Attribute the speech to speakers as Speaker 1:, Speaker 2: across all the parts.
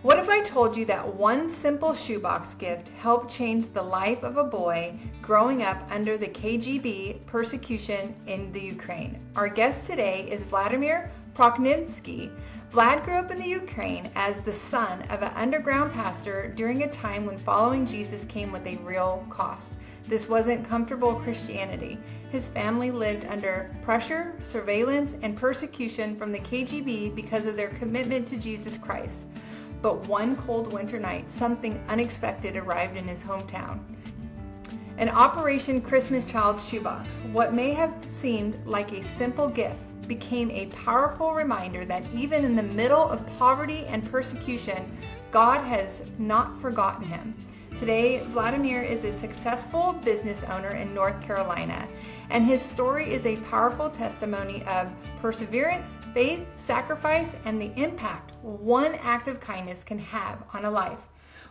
Speaker 1: What if I told you that one simple shoebox gift helped change the life of a boy growing up under the KGB persecution in the Ukraine? Our guest today is Vladimir Prokhnevskiy. Vlad grew up in the Ukraine as the son of an underground pastor during a time when following Jesus came with a real cost. This wasn't comfortable Christianity. His family lived under pressure, surveillance, and persecution from the KGB because of their commitment to Jesus Christ. But one cold winter night, something unexpected arrived in his hometown. An Operation Christmas Child's shoebox. What may have seemed like a simple gift became a powerful reminder that even in the middle of poverty and persecution, God has not forgotten him. Today, Vladimir is a successful business owner in North Carolina, and his story is a powerful testimony of perseverance, faith, sacrifice, and the impact one act of kindness can have on a life.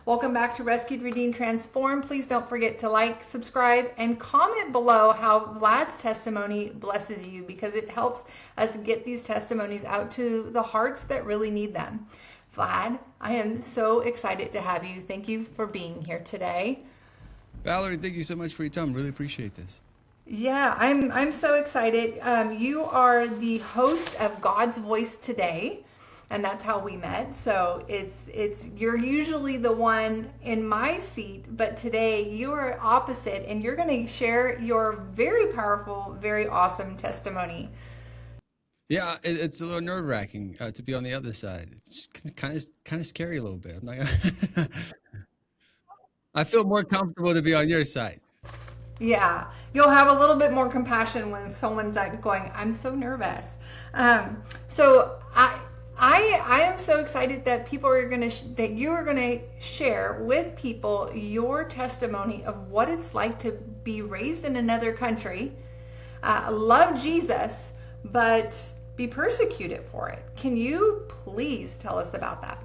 Speaker 1: Welcome back to Rescued, Redeemed, Transformed. Please don't forget to like, subscribe, and comment below how Vlad's testimony blesses you, because it helps us get these testimonies out to the hearts that really need them. Vlad, I am so excited to have you. Thank you for being here today.
Speaker 2: Valerie, thank you so much for your time. Really appreciate this.
Speaker 1: Yeah, I'm so excited. You are the host of God's Voice Today, and that's how we met. So it's you're usually the one in my seat, but today you are opposite, and you're going to share your very powerful, very awesome testimony.
Speaker 2: Yeah, it's a little nerve-wracking to be on the other side. It's kind of scary a little bit. I'm not gonna I feel more comfortable to be on your side.
Speaker 1: Yeah, you'll have a little bit more compassion when someone's like going, "I'm so nervous." So I am so excited that people are that you are gonna share with people your testimony of what it's like to be raised in another country, love Jesus, but be persecuted for it. Can you please tell us about that?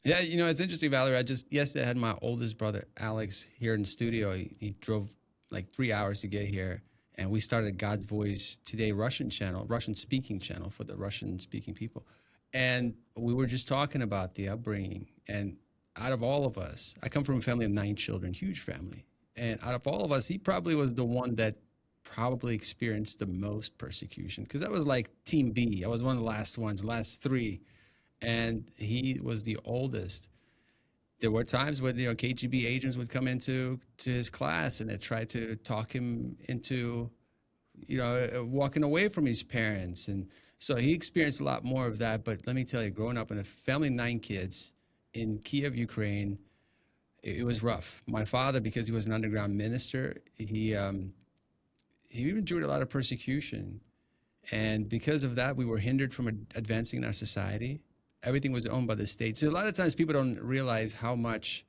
Speaker 2: Yeah, it's interesting, Valerie. Yesterday I had my oldest brother, Alex, here in the studio. He drove like 3 hours to get here, and we started God's Voice Today Russian speaking channel for the Russian speaking people. And we were just talking about the upbringing. And out of all of us, I come from a family of 9 children, huge family. And out of all of us, he probably was the one that probably experienced the most persecution, because I was like team B. I was one of the last ones, last 3. And he was the oldest. There were times when KGB agents would come into his class and they tried to talk him into walking away from his parents. And so he experienced a lot more of that. But let me tell you, growing up in a family of 9 kids in Kiev, Ukraine, it was rough. My father, because he was an underground minister, he endured a lot of persecution. And because of that, we were hindered from advancing in our society. Everything was owned by the state. So a lot of times people don't realize how much,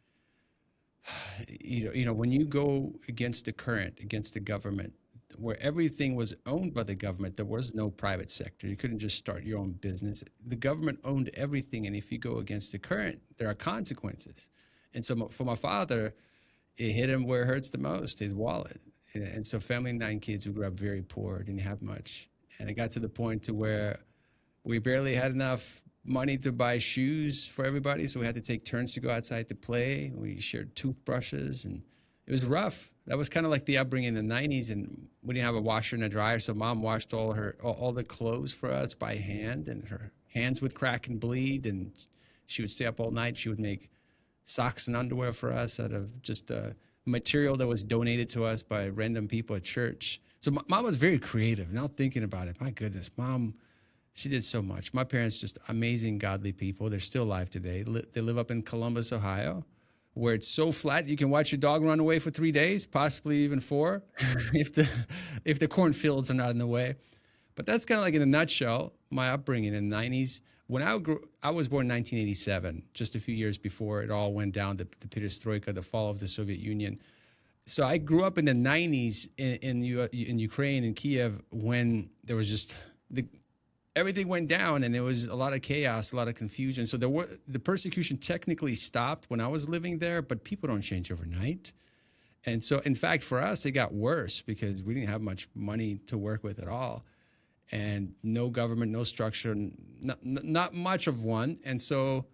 Speaker 2: when you go against the current, against the government, where everything was owned by the government, there was no private sector. You couldn't just start your own business. The government owned everything. And if you go against the current, there are consequences. And so for my father, it hit him where it hurts the most, his wallet. And so family of 9 kids, we grew up very poor, didn't have much. And it got to the point to where we barely had enough money to buy shoes for everybody. So we had to take turns to go outside to play. We shared toothbrushes, and it was rough. That was kind of like the upbringing in the 90s. And we didn't have a washer and a dryer. So mom washed all the clothes for us by hand, and her hands would crack and bleed. And she would stay up all night. She would make socks and underwear for us out of just material that was donated to us by random people at church. So mom was very creative. Now thinking about it, my goodness, mom, she did so much. My parents, just amazing, godly people. They're still alive today. They live up in Columbus, Ohio, where it's so flat you can watch your dog run away for 3 days, possibly even 4, if the cornfields are not in the way. But that's kind of like in a nutshell my upbringing in the 90s. When I was born in 1987, just a few years before it all went down, the perestroika, the fall of the Soviet Union. So I grew up in the 90s in Ukraine, in Kiev, when there was just everything went down, and there was a lot of chaos, a lot of confusion. So the persecution technically stopped when I was living there, but people don't change overnight. And so, in fact, for us, it got worse because we didn't have much money to work with at all. And no government, no structure, not much of one. And so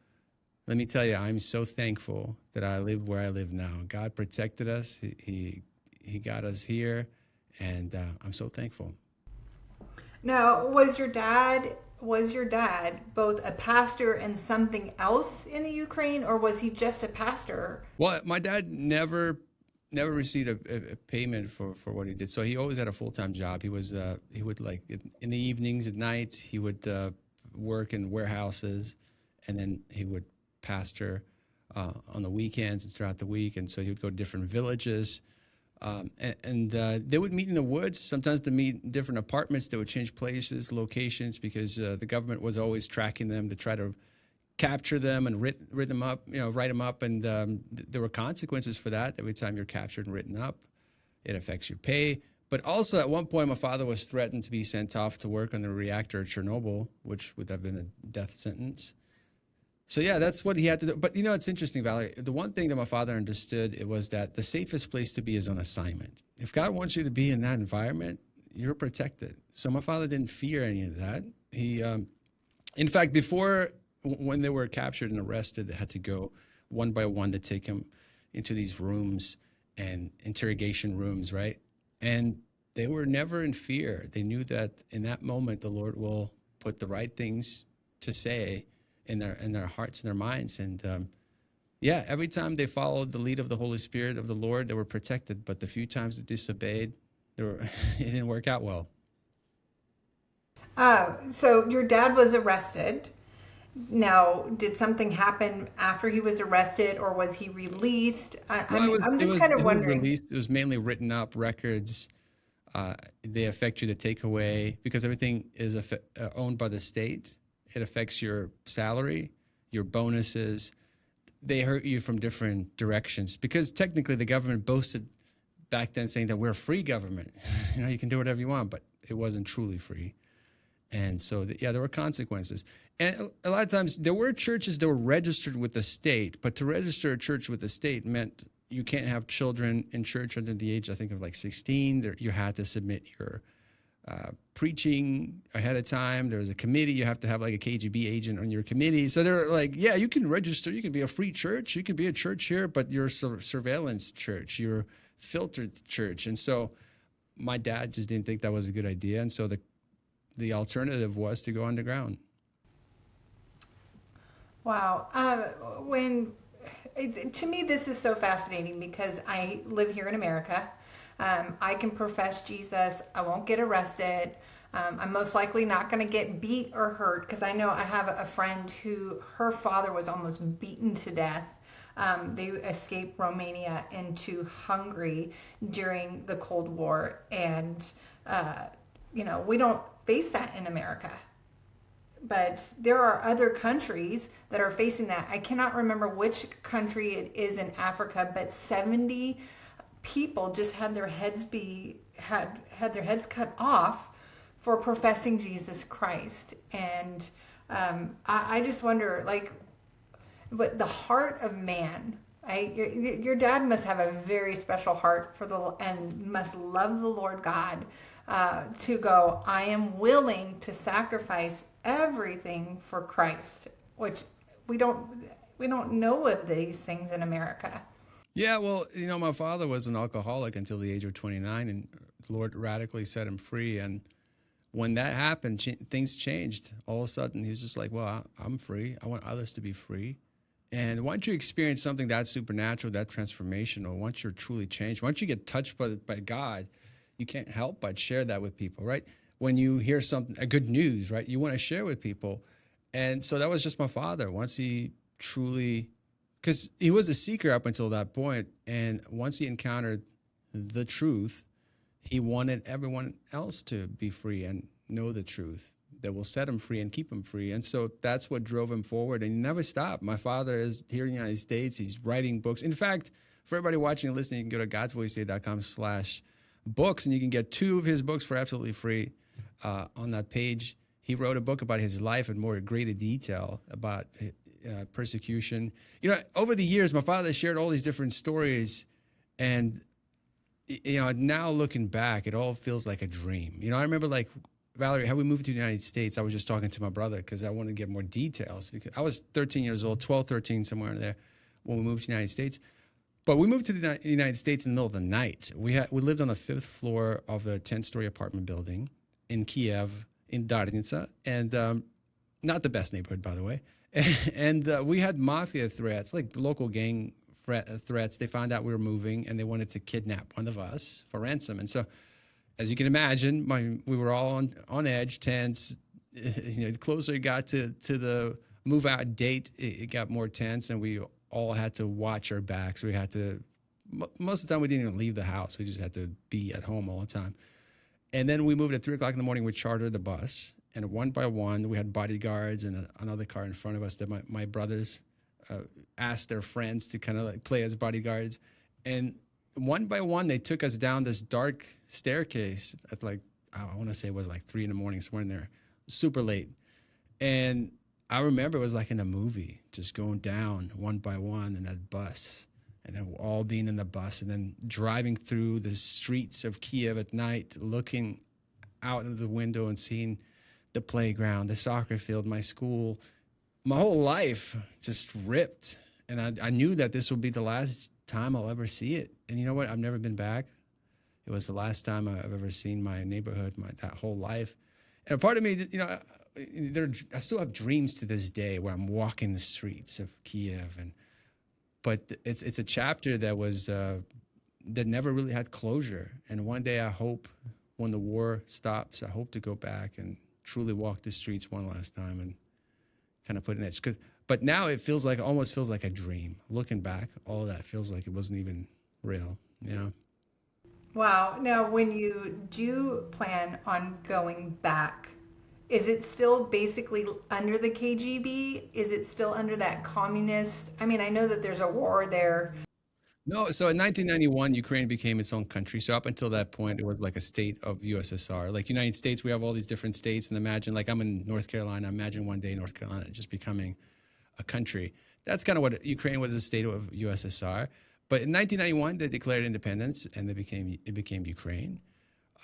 Speaker 2: let me tell you, I'm so thankful that I live where I live now. God protected us. He got us here, and I'm so thankful.
Speaker 1: Now, was your dad both a pastor and something else in the Ukraine, or was he just a pastor?
Speaker 2: Well, my dad never received a payment for what he did. So he always had a full-time job. He would like in the evenings at night, he would work in warehouses, and then he would pastor on the weekends and throughout the week. And so he would go to different villages. They would meet in the woods. Sometimes they meet in different apartments. They would change places, locations, because the government was always tracking them to try to capture them and write them up. Write them up. And there were consequences for that. Every time you're captured and written up, it affects your pay. But also, at one point, my father was threatened to be sent off to work on the reactor at Chernobyl, which would have been a death sentence. So yeah, that's what he had to do. But it's interesting, Valerie. The one thing that my father understood, it was that the safest place to be is on assignment. If God wants you to be in that environment, you're protected. So my father didn't fear any of that. He, in fact, when they were captured and arrested, they had to go one by one to take him into these rooms and interrogation rooms, right? And they were never in fear. They knew that in that moment, the Lord will put the right things to say in their hearts and their minds. And every time they followed the lead of the Holy Spirit of the Lord, they were protected. But the few times they disobeyed, it didn't work out well.
Speaker 1: So your dad was arrested. Now, did something happen after he was arrested, or was he released? I'm just kind of wondering.
Speaker 2: It was mainly written up records. They affect you to take away because everything is owned by the state. It affects your salary, your bonuses. They hurt you from different directions because technically the government boasted back then saying that we're a free government. You can do whatever you want, but it wasn't truly free. And so, there were consequences. And a lot of times there were churches that were registered with the state, but to register a church with the state meant you can't have children in church under the age, I think, of like 16. You had to submit your preaching ahead of time. There was a committee. You have to have like a KGB agent on your committee. So they're like, yeah, you can register. You can be a free church. You can be a church here, but you're a surveillance church. You're a filtered church. And so my dad just didn't think that was a good idea. And so the alternative was to go underground.
Speaker 1: Wow. To me, this is so fascinating because I live here in America. I can profess Jesus. I won't get arrested. I'm most likely not going to get beat or hurt because I know I have a friend who her father was almost beaten to death. They escaped Romania into Hungary during the Cold War. And, we don't face that in America. But there are other countries that are facing that. I cannot remember which country it is in Africa, but 70 people just had their heads cut off for professing Jesus Christ. And I just wonder, but the heart of man, your dad must have a very special heart and must love the Lord God to go, I am willing to sacrifice everything for Christ, which we don't know of these things in America.
Speaker 2: Yeah, well, my father was an alcoholic until the age of 29, and the Lord radically set him free. And when that happened, things changed. All of a sudden, he was just like, well, I'm free. I want others to be free. And once you experience something that supernatural, that transformational, once you're truly changed, once you get touched by God, you can't help but share that with people, right? When you hear a good news, right, you want to share with people. And so that was just my father. Once he truly, because he was a seeker up until that point, and once he encountered the truth, he wanted everyone else to be free and know the truth that will set him free and keep him free. And so that's what drove him forward, and he never stopped. My father is here in the United States. He's writing books. In fact, for everybody watching and listening, you can go to godsvoicetoday.com/books, and you can get 2 of his books for absolutely free. On that page, he wrote a book about his life in more greater detail about persecution. Over the years, my father shared all these different stories, and now looking back, it all feels like a dream. I remember Valerie, how we moved to the United States, I was just talking to my brother because I wanted to get more details because I was 13 years old, 12, 13, somewhere in there when we moved to the United States. But we moved to the United States in the middle of the night. We lived on the 5th floor of a 10-story apartment building in Kiev, in Darnica, and not the best neighborhood, by the way. And we had mafia threats, like local gang threats. They found out we were moving, and they wanted to kidnap one of us for ransom. And so, as you can imagine, we were all on edge, tense. The closer it got to the move-out date, it got more tense, and we all had to watch our backs. We had to, most of the time we didn't even leave the house. We just had to be at home all the time. And then we moved at 3 o'clock in the morning. We chartered the bus, and one by one, we had bodyguards and another car in front of us that my brothers asked their friends to kind of like play as bodyguards. And one by one, they took us down this dark staircase at like, I want to say it was like 3 in the morning, somewhere in there, super late. And I remember it was like in a movie, just going down one by one in that bus, and then all being in the bus, and then driving through the streets of Kiev at night, looking out of the window and seeing the playground, the soccer field, my school, my whole life just ripped. And I knew that this would be the last time I'll ever see it. And you know what? I've never been back. It was the last time I've ever seen my neighborhood, that whole life. And a part of me, I still have dreams to this day where I'm walking the streets of Kiev, but it's a chapter that was that never really had closure. And one day I hope, when the war stops, I hope to go back and truly walk the streets one last time and kind of put an edge. But now it almost feels like a dream. Looking back, all of that feels like it wasn't even real.
Speaker 1: Wow. Now, when you do plan on going back, is it still basically under the KGB? Is it still under that communist? I mean, I know that there's a war there.
Speaker 2: No, so in 1991, Ukraine became its own country. So up until that point, it was like a state of USSR. Like United States, we have all these different states. And imagine, like I'm in North Carolina, imagine one day North Carolina just becoming a country. That's kind of what Ukraine was, a state of USSR. But in 1991, they declared independence, and it became Ukraine.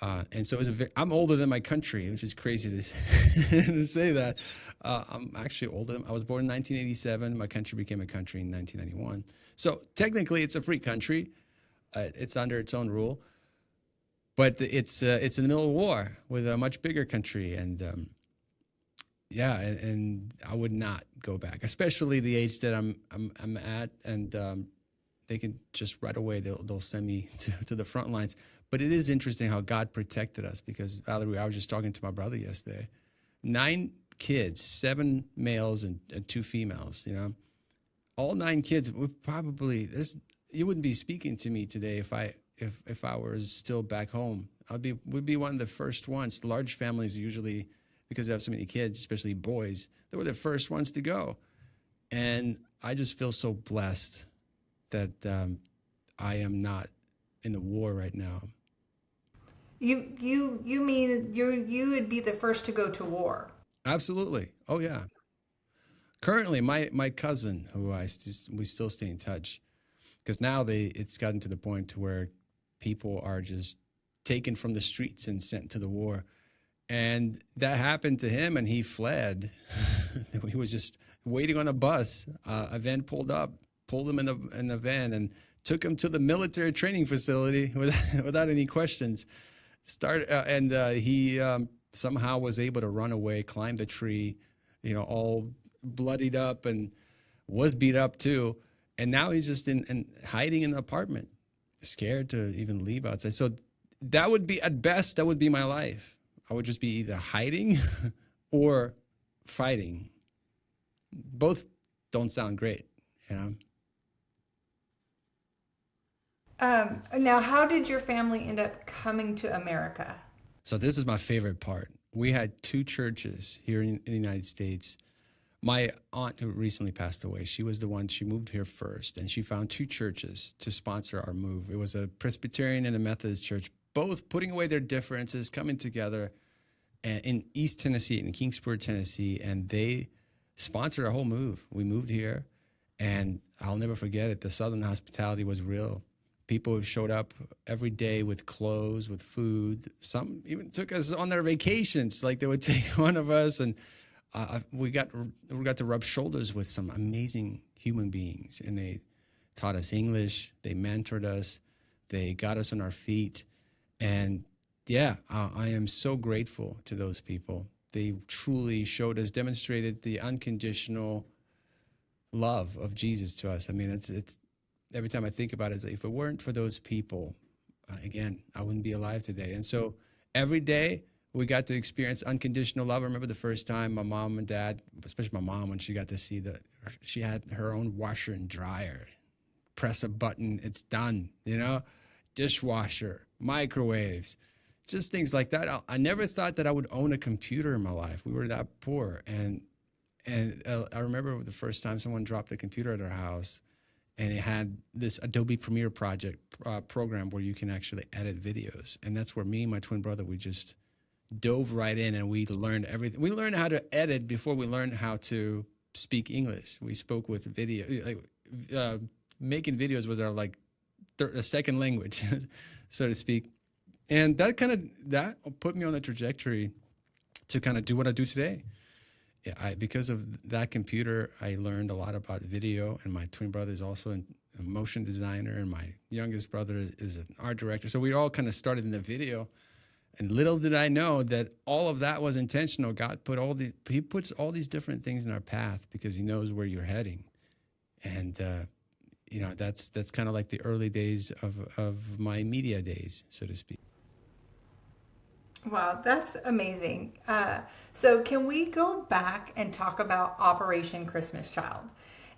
Speaker 2: And so I'm older than my country, which is crazy to say that. I'm actually older. I was born in 1987. My country became a country in 1991. So technically, it's a free country. It's under its own rule. But it's in the middle of war with a much bigger country. And and I would not go back, especially the age that I'm at. And they can just right away, they'll send me to the front lines. But it is interesting how God protected us, because, Valerie, I was just talking to my brother yesterday. 9 kids, 7 males and 2 females, All 9 kids would probably, you wouldn't be speaking to me today if I was still back home. Would be one of the first ones. Large families usually, because they have so many kids, especially boys, they were the first ones to go. And I just feel so blessed that I am not in the war right now.
Speaker 1: You mean you would be the first to go to war?
Speaker 2: Absolutely. Oh yeah. Currently, my cousin, who we still stay in touch, because now it's gotten to the point to where people are just taken from the streets and sent to the war, and that happened to him, and he fled. He was just waiting on a bus. A van pulled him in the van, and took him to the military training facility without any questions. He somehow was able to run away, climb the tree, all bloodied up, and was beat up too. And now he's just in hiding in the apartment, scared to even leave outside. So that would be, at best, that would be my life. I would just be either hiding or fighting. Both don't sound great,
Speaker 1: Now, how did your family end up coming to America?
Speaker 2: So this is my favorite part. We had 2 churches here in the United States. My aunt, who recently passed away, she moved here first, and she found 2 churches to sponsor our move. It was a Presbyterian and a Methodist church, both putting away their differences, coming together in East Tennessee, in Kingsport, Tennessee, and they sponsored our whole move. We moved here, and I'll never forget it. The Southern hospitality was real. People showed up every day with clothes, with food. Some even took us on their vacations. Like they would take one of us, and we got to rub shoulders with some amazing human beings, and they taught us English. They mentored us. They got us on our feet, and yeah, I am so grateful to those people. They truly showed us, demonstrated the unconditional love of Jesus to us. I mean, it's every time I think about it, it's like, if it weren't for those people, again, I wouldn't be alive today. And so every day we got to experience unconditional love. I remember the first time my mom and dad, especially my mom, when she got to see that she had her own washer and dryer. Press a button, it's done, dishwasher, microwaves, just things like that. I never thought that I would own a computer in my life. We were that poor. And I remember the first time someone dropped a computer at our house, and it had this Adobe Premiere program where you can actually edit videos. And that's where me and my twin brother, we just dove right in, and we learned everything. We learned how to edit before we learned how to speak English. We spoke with video, making videos was our a second language, so to speak. And that put me on a trajectory to kind of do what I do today. Because of that computer, I learned a lot about video, and my twin brother is also a motion designer, and my youngest brother is an art director. So we all kind of started in the video, and little did I know that all of that was intentional. God He puts all these different things in our path because He knows where you're heading, and that's kind of like the early days of my media days, so to speak.
Speaker 1: Wow, that's amazing. So can we go back and talk about Operation Christmas Child?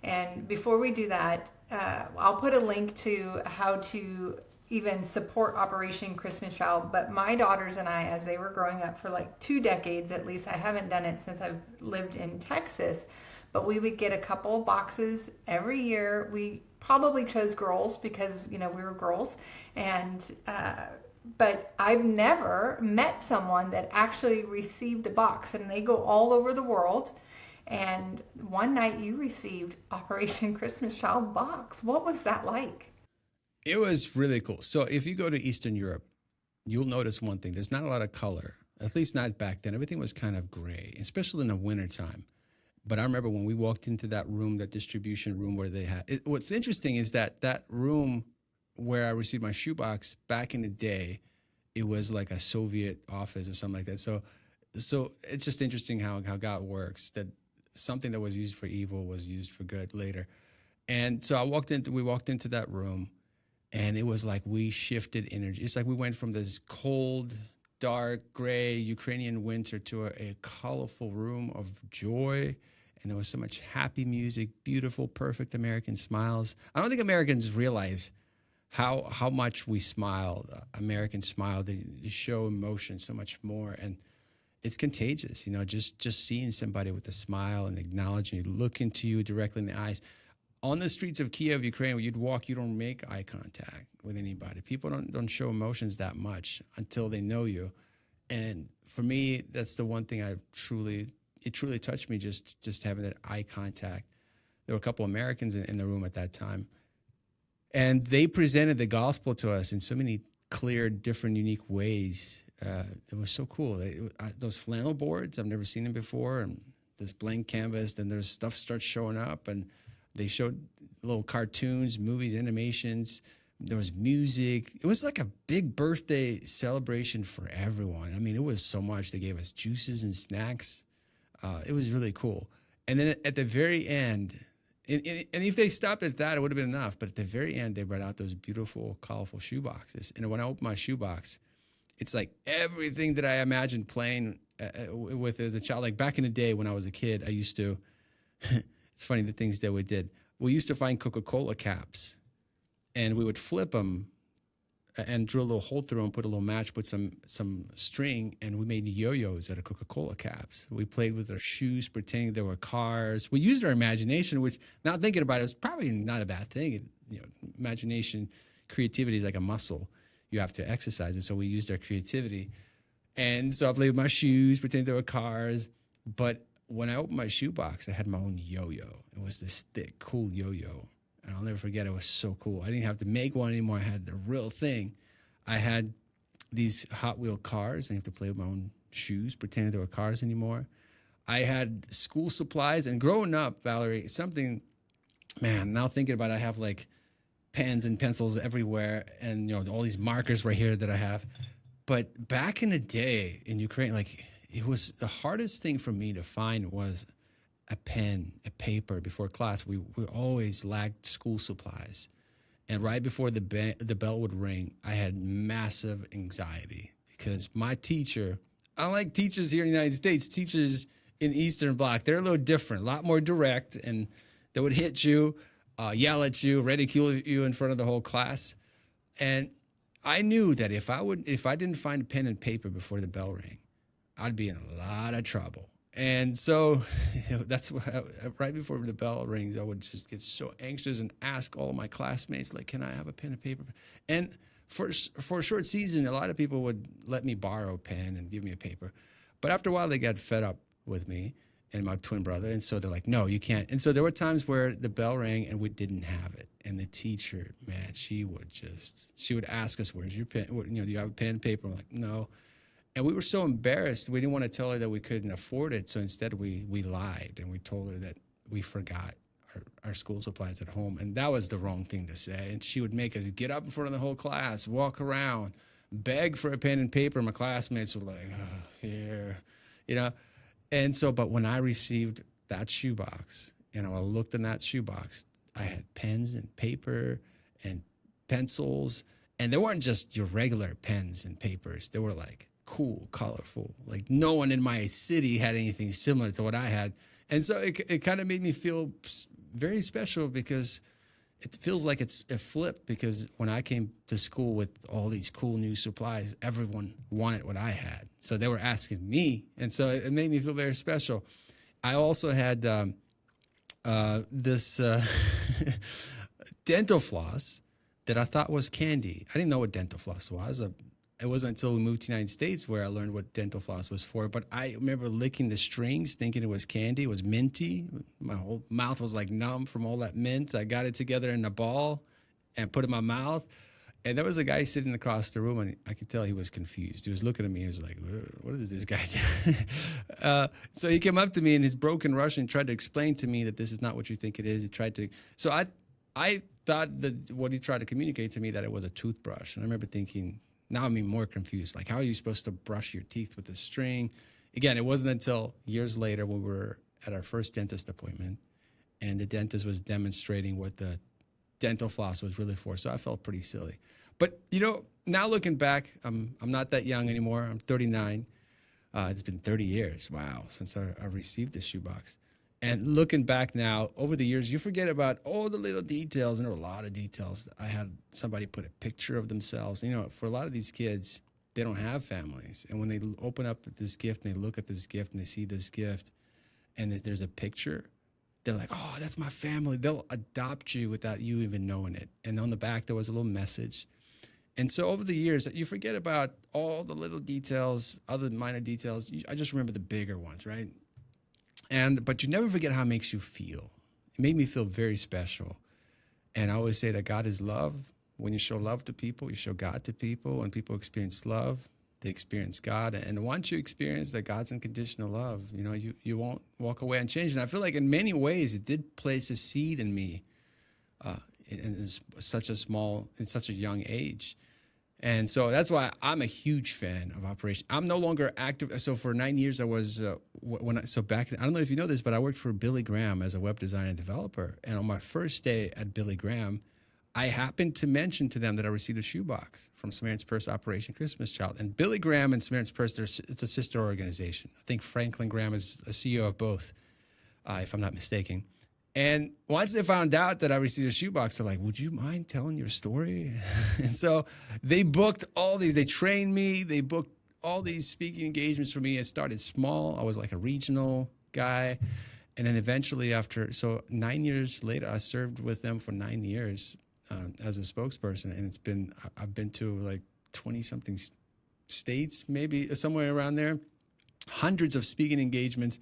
Speaker 1: And before we do that, I'll put a link to how to even support Operation Christmas Child. But my daughters and I, as they were growing up for like 2 decades at least, I haven't done it since I've lived in Texas, but we would get a couple boxes every year. We probably chose girls because, we were girls. And but I've never met someone that actually received a box, and they go all over the world. And one night you received Operation Christmas Child box. What was that like?
Speaker 2: It was really cool. So if you go to Eastern Europe, you'll notice one thing. There's not a lot of color, at least not back then. Everything was kind of gray, especially in the wintertime. But I remember when we walked into that room, that distribution room where they had it, what's interesting is that room where I received my shoebox back in the day, it was like a Soviet office or something like that. So it's just interesting how God works, that something that was used for evil was used for good later. And so we walked into that room, and it was like we shifted energy. It's like we went from this cold, dark, gray Ukrainian winter to a colorful room of joy. And there was so much happy music, beautiful, perfect American smiles. I don't think Americans realize how much we smile. Americans smile. They show emotion so much more, and it's contagious. Just seeing somebody with a smile and acknowledging you, look into you directly in the eyes. On the streets of Kiev, Ukraine, where you'd walk, you don't make eye contact with anybody. People don't show emotions that much until they know you. And for me, that's the one thing it truly touched me, just having that eye contact. There were a couple Americans in the room at that time. And they presented the gospel to us in so many clear, different, unique ways. It was so cool. Those flannel boards, I've never seen them before. And this blank canvas, then there's stuff starts showing up. And they showed little cartoons, movies, animations. There was music. It was like a big birthday celebration for everyone. I mean, it was so much. They gave us juices and snacks. It was really cool. And then at the very end, and if they stopped at that, it would have been enough. But at the very end, they brought out those beautiful, colorful shoe boxes. And when I opened my shoe box, it's like everything that I imagined playing with as a child. Like back in the day when I was a kid, I used to, it's funny the things that we did. We used to find Coca-Cola caps, and we would flip them and drill a little hole through them, put a little match, put some string, and we made yo-yos out of Coca-Cola caps. We played with our shoes, pretending they were cars. We used our imagination, which, now thinking about it, is probably not a bad thing. Imagination, creativity is like a muscle. You have to exercise it, so we used our creativity. And so I played with my shoes, pretending they were cars. But when I opened my shoebox, I had my own yo-yo. It was this thick, cool yo-yo. And I'll never forget, it was so cool. I didn't have to make one anymore. I had the real thing. I had these Hot Wheel cars. I didn't have to play with my own shoes, pretending they were cars anymore. I had school supplies. And growing up, Valerie, something, man, now thinking about it, I have like pens and pencils everywhere, and all these markers right here that I have. But back in the day in Ukraine, like, it was the hardest thing for me to find was a pen, a paper before class. We always lacked school supplies. And right before the bell would ring, I had massive anxiety because my teacher, unlike teachers here in the United States, teachers in Eastern Bloc, they're a little different, a lot more direct, and they would hit you, yell at you, ridicule you in front of the whole class. And I knew that if I didn't find a pen and paper before the bell rang, I'd be in a lot of trouble. And so that's why right before the bell rings, I would just get so anxious and ask all of my classmates, like, can I have a pen and paper? And for a short season, a lot of people would let me borrow a pen and give me a paper. But after a while, they got fed up with me and my twin brother. And so they're like, no, you can't. And so there were times where the bell rang and we didn't have it. And the teacher, man, she would ask us, where's your pen? Do you have a pen and paper? I'm like, no. And we were so embarrassed. We didn't want to tell her that we couldn't afford it. So instead we lied and we told her that we forgot our school supplies at home. And that was the wrong thing to say. And she would make us get up in front of the whole class, walk around, beg for a pen and paper. My classmates were like, oh, here, And so, but when I received that shoebox, I looked in that shoebox, I had pens and paper and pencils. And they weren't just your regular pens and papers. They were like cool, colorful. Like no one in my city had anything similar to what I had. And so it kind of made me feel very special because it feels like it's a flip, because when I came to school with all these cool new supplies, everyone wanted what I had. So they were asking me. And so it made me feel very special. I also had this dental floss that I thought was candy. I didn't know what dental floss was. It wasn't until we moved to the United States where I learned what dental floss was for. But I remember licking the strings, thinking it was candy. It was minty. My whole mouth was like numb from all that mint. I got it together in a ball and put it in my mouth. And there was a guy sitting across the room, and I could tell he was confused. He was looking at me. He was like, what is this guy doing? So he came up to me in his broken Russian, tried to explain to me that this is not what you think it is. He tried to. So I thought that what he tried to communicate to me, that it was a toothbrush. And I remember thinking, now I'm even more confused. Like, how are you supposed to brush your teeth with a string? Again, it wasn't until years later when we were at our first dentist appointment, and the dentist was demonstrating what the dental floss was really for. So I felt pretty silly. But, now looking back, I'm not that young anymore. I'm 39. It's been 30 years, wow, since I received the shoebox. And looking back now, over the years, you forget about all the little details, and there were a lot of details. I had somebody put a picture of themselves. For a lot of these kids, they don't have families. And when they open up this gift and they look at this gift and they see this gift and there's a picture, they're like, oh, that's my family. They'll adopt you without you even knowing it. And on the back, there was a little message. And so over the years, you forget about all the little details, other minor details. I just remember the bigger ones, right? But you never forget how it makes you feel. It made me feel very special. And I always say that God is love. When you show love to people, you show God to people. When people experience love, they experience God. And once you experience that God's unconditional love, you won't walk away unchanged. And I feel like in many ways, it did place a seed in me in such a young age. And so that's why I'm a huge fan of Operation. I'm no longer active. So for 9 years, I was, I don't know if you know this, but I worked for Billy Graham as a web designer and developer. And on my first day at Billy Graham, I happened to mention to them that I received a shoebox from Samaritan's Purse Operation Christmas Child. And Billy Graham and Samaritan's Purse, it's a sister organization. I think Franklin Graham is a CEO of both, if I'm not mistaken. And once they found out that I received a shoebox, they're like, would you mind telling your story? And so they booked all these. They trained me. They booked all these speaking engagements for me. It started small. I was like a regional guy. And then eventually 9 years later, I served with them for 9 years as a spokesperson. And I've been to like 20-something states, maybe somewhere around there, hundreds of speaking engagements.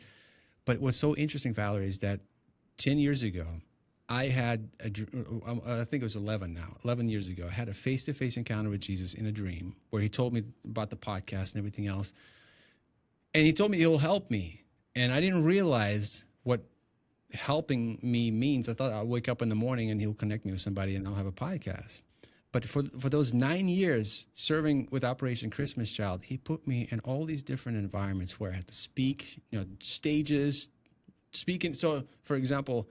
Speaker 2: But what's so interesting, Valerie, is that 10 years ago, I had, I think it was 11 now, 11 years ago, I had a face-to-face encounter with Jesus in a dream where he told me about the podcast and everything else. And he told me he'll help me. And I didn't realize what helping me means. I thought I'll wake up in the morning and he'll connect me with somebody and I'll have a podcast. But for those 9 years serving with Operation Christmas Child, he put me in all these different environments where I had to speak, stages, speaking. So, for example,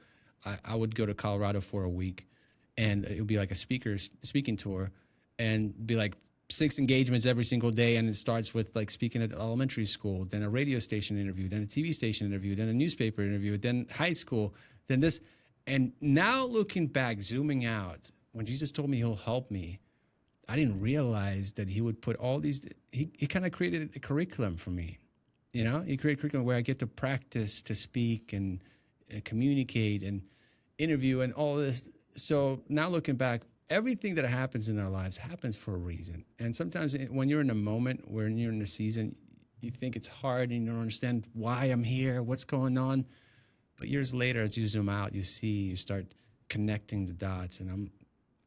Speaker 2: I would go to Colorado for a week, and it would be like a speaking tour, and be like 6 engagements every single day. And it starts with like speaking at elementary school, then a radio station interview, then a TV station interview, then a newspaper interview, then high school, then this. And now looking back, zooming out, when Jesus told me he'll help me, I didn't realize that he would put all these, he kind of created a curriculum for me. He created a curriculum where I get to practice to speak and communicate and interview and all this. So now looking back, everything that happens in our lives happens for a reason. And sometimes when you're in a moment, when you're in a season, you think it's hard and you don't understand why I'm here, what's going on. But years later, as you zoom out, you start connecting the dots, and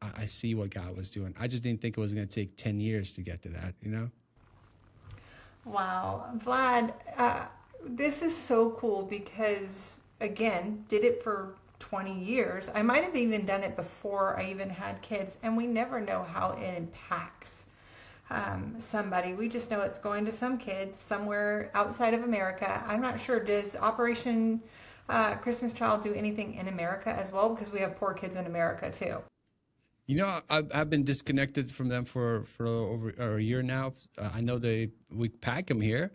Speaker 2: I see what God was doing. I just didn't think it was going to take 10 years to get to that,
Speaker 1: Wow. Vlad, this is so cool because, again, did it for 20 years. I might have even done it before I even had kids, and we never know how it impacts somebody. We just know it's going to some kids somewhere outside of America. I'm not sure, does Operation Christmas Child do anything in America as well? Because we have poor kids in America too.
Speaker 2: I've been disconnected from them for over a year now. I know we pack them here,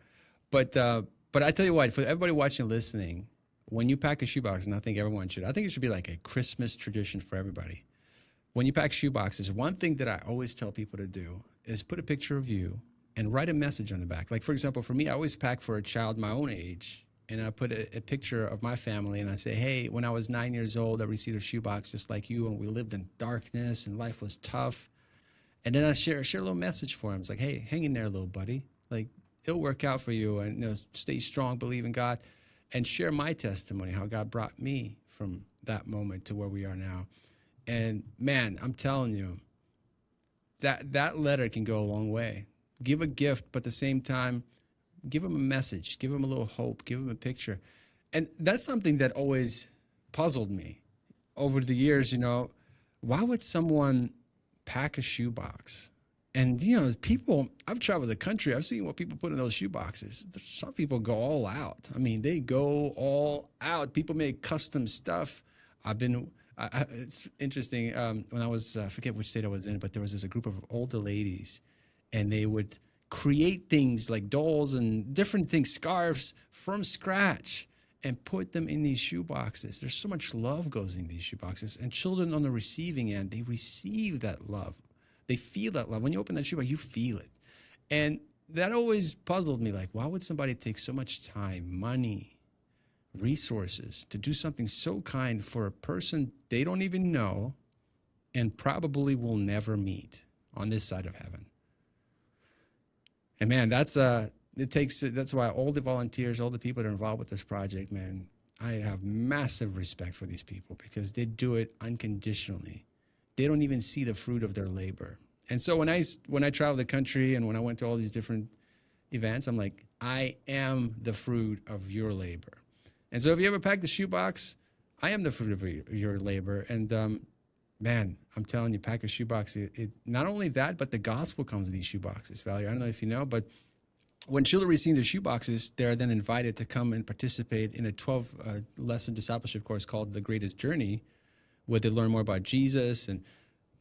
Speaker 2: but I tell you what, for everybody watching and listening, when you pack a shoebox, and I think everyone should, I think it should be like a Christmas tradition for everybody. When you pack shoeboxes, one thing that I always tell people to do is put a picture of you and write a message on the back. Like, for example, for me, I always pack for a child my own age, and I put a picture of my family, and I say, hey, when I was 9 years old, I received a shoebox just like you, and we lived in darkness, and life was tough. And then I share a little message for him. It's like, hey, hang in there, little buddy. Like, it'll work out for you, and stay strong, believe in God, and share my testimony, how God brought me from that moment to where we are now. And, man, I'm telling you, that letter can go a long way. Give a gift, but at the same time, give them a message, give them a little hope, give them a picture. And that's something that always puzzled me over the years. Why would someone pack a shoebox? And, people, I've traveled the country, I've seen what people put in those shoeboxes. Some people go all out. I mean, they go all out. People make custom stuff. It's interesting. When I was, I forget which state I was in, but there was a group of older ladies, and they would create things like dolls and different things, scarves from scratch, and put them in these shoeboxes. There's so much love goes in these shoeboxes, and children on the receiving end, they receive that love. They feel that love. When you open that shoebox, you feel it. And that always puzzled me. Like, why would somebody take so much time, money, resources to do something so kind for a person they don't even know and probably will never meet on this side of heaven? And man, that's why all the volunteers, all the people that are involved with this project, man, I have massive respect for these people because they do it unconditionally. They don't even see the fruit of their labor. And so when I travel the country and when I went to all these different events, I'm like, I am the fruit of your labor. And so if you ever pack the shoebox, I am the fruit of your labor. And man, I'm telling you, pack a shoebox. It not only that, but the gospel comes in these shoeboxes, Valerie. I don't know if you know, but when children receive their shoeboxes, they're then invited to come and participate in a 12-lesson discipleship course called The Greatest Journey, where they learn more about Jesus. And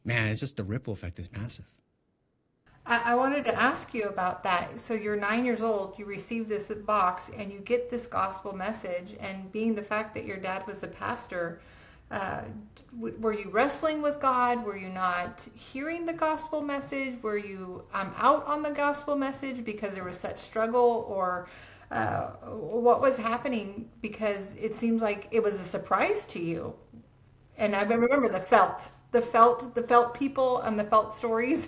Speaker 2: man, it's just the ripple effect is massive.
Speaker 1: I wanted to ask you about that. So you're 9 years old, you receive this box, and you get this gospel message. And being the fact that your dad was the pastor, were you wrestling with God? Were you not hearing the gospel message? Were you out on the gospel message because there was such struggle? Or what was happening? Because it seems like it was a surprise to you. And I remember the felt people and the felt stories.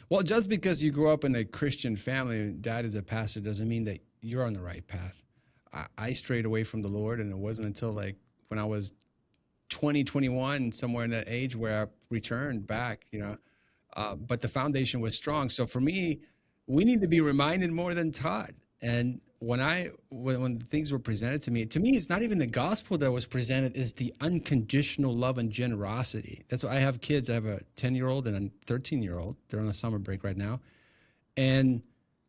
Speaker 2: Well, just because you grew up in a Christian family and dad is a pastor doesn't mean that you're on the right path. I strayed away from the Lord, and it wasn't until like when I was 2021, somewhere in that age where I returned back, but the foundation was strong. So for me, we need to be reminded more than taught. And when things were presented to me, it's not even the gospel that was presented, is the unconditional love and generosity. That's why I have kids. I have a 10-year-old and a 13-year-old. They're on a summer break right now. And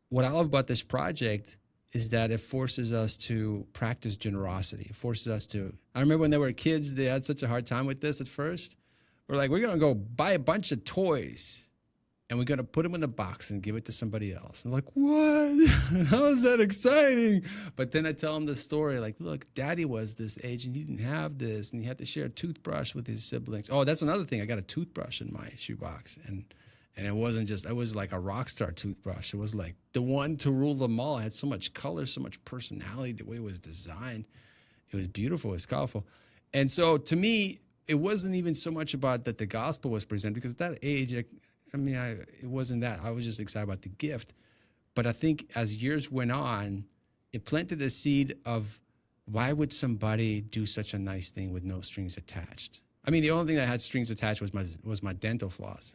Speaker 2: what I love about this project is that it forces us to practice generosity. It forces us to, I remember when they were kids, they had such a hard time with this at first. We're like, we're going to go buy a bunch of toys and we're going to put them in a box and give it to somebody else. And I'm like, what? How is that exciting? But then I tell them the story, like, look, daddy was this age and he didn't have this, and he had to share a toothbrush with his siblings. Oh, that's another thing. I got a toothbrush in my shoebox. And it wasn't just, it was like a rock star toothbrush. It was like the one to rule them all. It had so much color, so much personality, the way it was designed. It was beautiful, it was colorful. And so to me, it wasn't even so much about that the gospel was presented, because at that age, it wasn't that. I was just excited about the gift. But I think as years went on, it planted a seed of, why would somebody do such a nice thing with no strings attached? I mean, the only thing that had strings attached was my dental floss.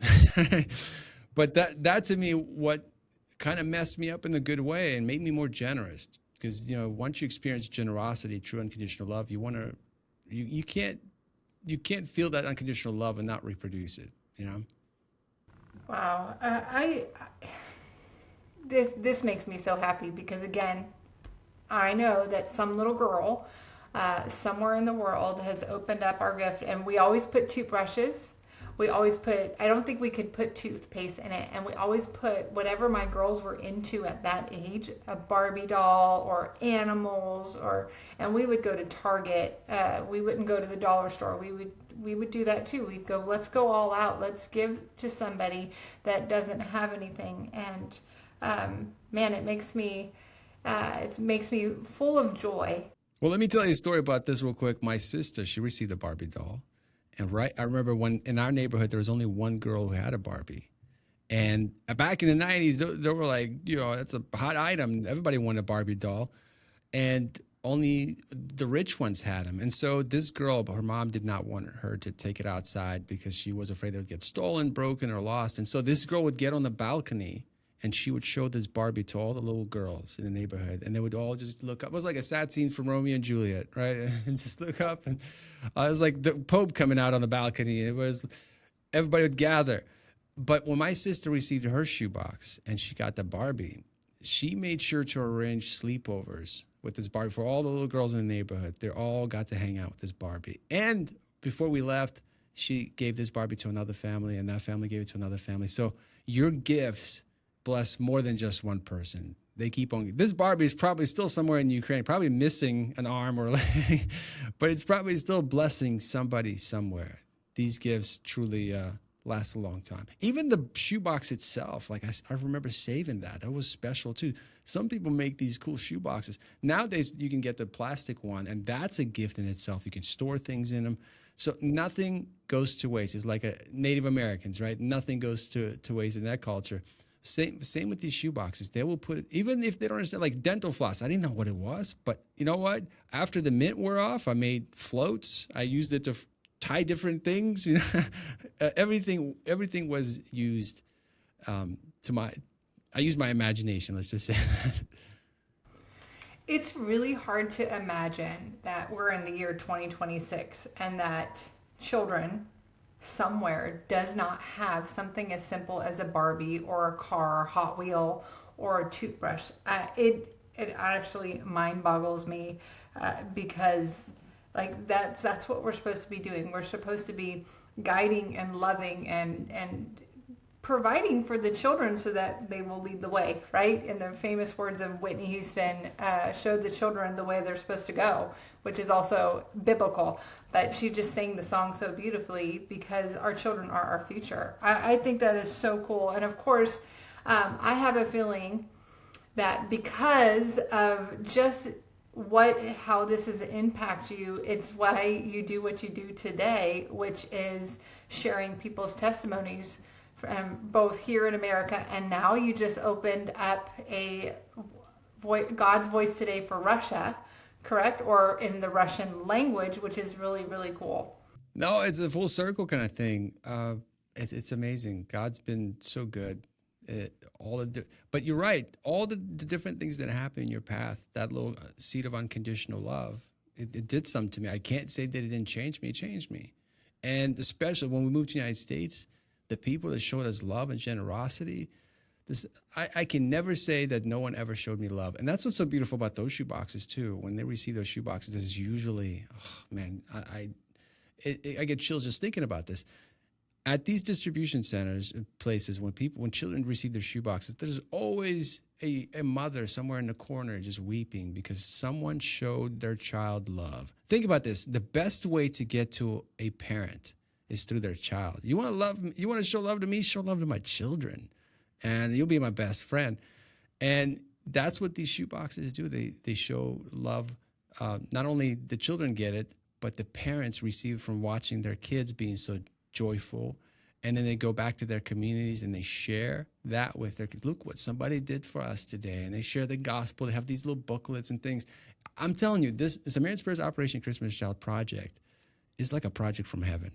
Speaker 2: But that to me, what kind of messed me up in a good way and made me more generous. Because, once you experience generosity, true unconditional love, you can't feel that unconditional love and not reproduce it,
Speaker 1: Wow. This makes me so happy, because again, I know that some little girl somewhere in the world has opened up our gift, and we always put toothbrushes. We always put, I don't think we could put toothpaste in it, and we always put whatever my girls were into at that age, a Barbie doll or animals, and we would go to Target. We wouldn't go to the dollar store. We would do that too. We'd go, let's go all out. Let's give to somebody that doesn't have anything. And man, it makes me full of joy.
Speaker 2: Well, let me tell you a story about this real quick. My sister, she received a Barbie doll. And I remember when in our neighborhood, there was only one girl who had a Barbie. And back in the 90s, they were like, that's a hot item. Everybody wanted a Barbie doll. And only the rich ones had them. And so this girl, her mom did not want her to take it outside because she was afraid it would get stolen, broken, or lost. And so this girl would get on the balcony and she would show this Barbie to all the little girls in the neighborhood. And they would all just look up. It was like a sad scene from Romeo and Juliet, right? And just look up. And it was like the Pope coming out on the balcony. It was, everybody would gather. But when my sister received her shoebox and she got the Barbie, she made sure to arrange sleepovers with this Barbie for all the little girls in the neighborhood. They all got to hang out with this Barbie. And before we left, she gave this Barbie to another family, and that family gave it to another family. So your gifts bless more than just one person. They keep on. This Barbie is probably still somewhere in Ukraine, probably missing an arm or leg, but it's probably still blessing somebody somewhere. These gifts truly last a long time. Even the shoebox itself, like I remember saving that. That was special too. Some people make these cool shoeboxes. Nowadays, you can get the plastic one, and that's a gift in itself. You can store things in them. So nothing goes to waste. It's like Native Americans, right? Nothing goes to waste in that culture. Same with these shoeboxes. They will put it, even if they don't understand, like dental floss. I didn't know what it was, but you know what? After the mint wore off, I made floats. I used it to tie different things. Everything was used I used my imagination, let's just say that.
Speaker 1: It's really hard to imagine that we're in the year 2026 and that children somewhere does not have something as simple as a Barbie or a car, Hot Wheel, or a toothbrush. It actually mind boggles me because like that's what we're supposed to be doing. We're supposed to be guiding and loving and providing for the children so that they will lead the way, right? In the famous words of Whitney Houston, show the children the way they're supposed to go, which is also biblical. But she just sang the song so beautifully because our children are our future. I think that is so cool. And of course, I have a feeling that because of just how this has impacted you, it's why you do what you do today, which is sharing people's testimonies from both here in America, and now you just opened up a God's Voice Today for Russia, correct? Or in the Russian language, which is really, really cool.
Speaker 2: No, it's a full circle kind of thing. It's amazing. God's been so good. But you're right. All the different things that happen in your path, that little seed of unconditional love, it did something to me. I can't say that it didn't change me. It changed me. And especially when we moved to the United States, the people that showed us love and generosity, I can never say that no one ever showed me love. And that's what's so beautiful about those shoe boxes too. When they receive those shoe boxes, there's usually, oh man, I get chills just thinking about this. At these distribution centers, places, when children receive their shoe boxes, there's always a mother somewhere in the corner just weeping because someone showed their child love. Think about this. The best way to get to a parent is through their child. You want to love, you want to show love to me, show love to my children, and you'll be my best friend. And that's what these shoe boxes do. They show love. Not only the children get it, but the parents receive from watching their kids being so joyful. And then they go back to their communities and they share that with their kids. Look what somebody did for us today. And they share the gospel. They have these little booklets and things. I'm telling you, this Samaritan Spurs Operation Christmas Child project is like a project from heaven.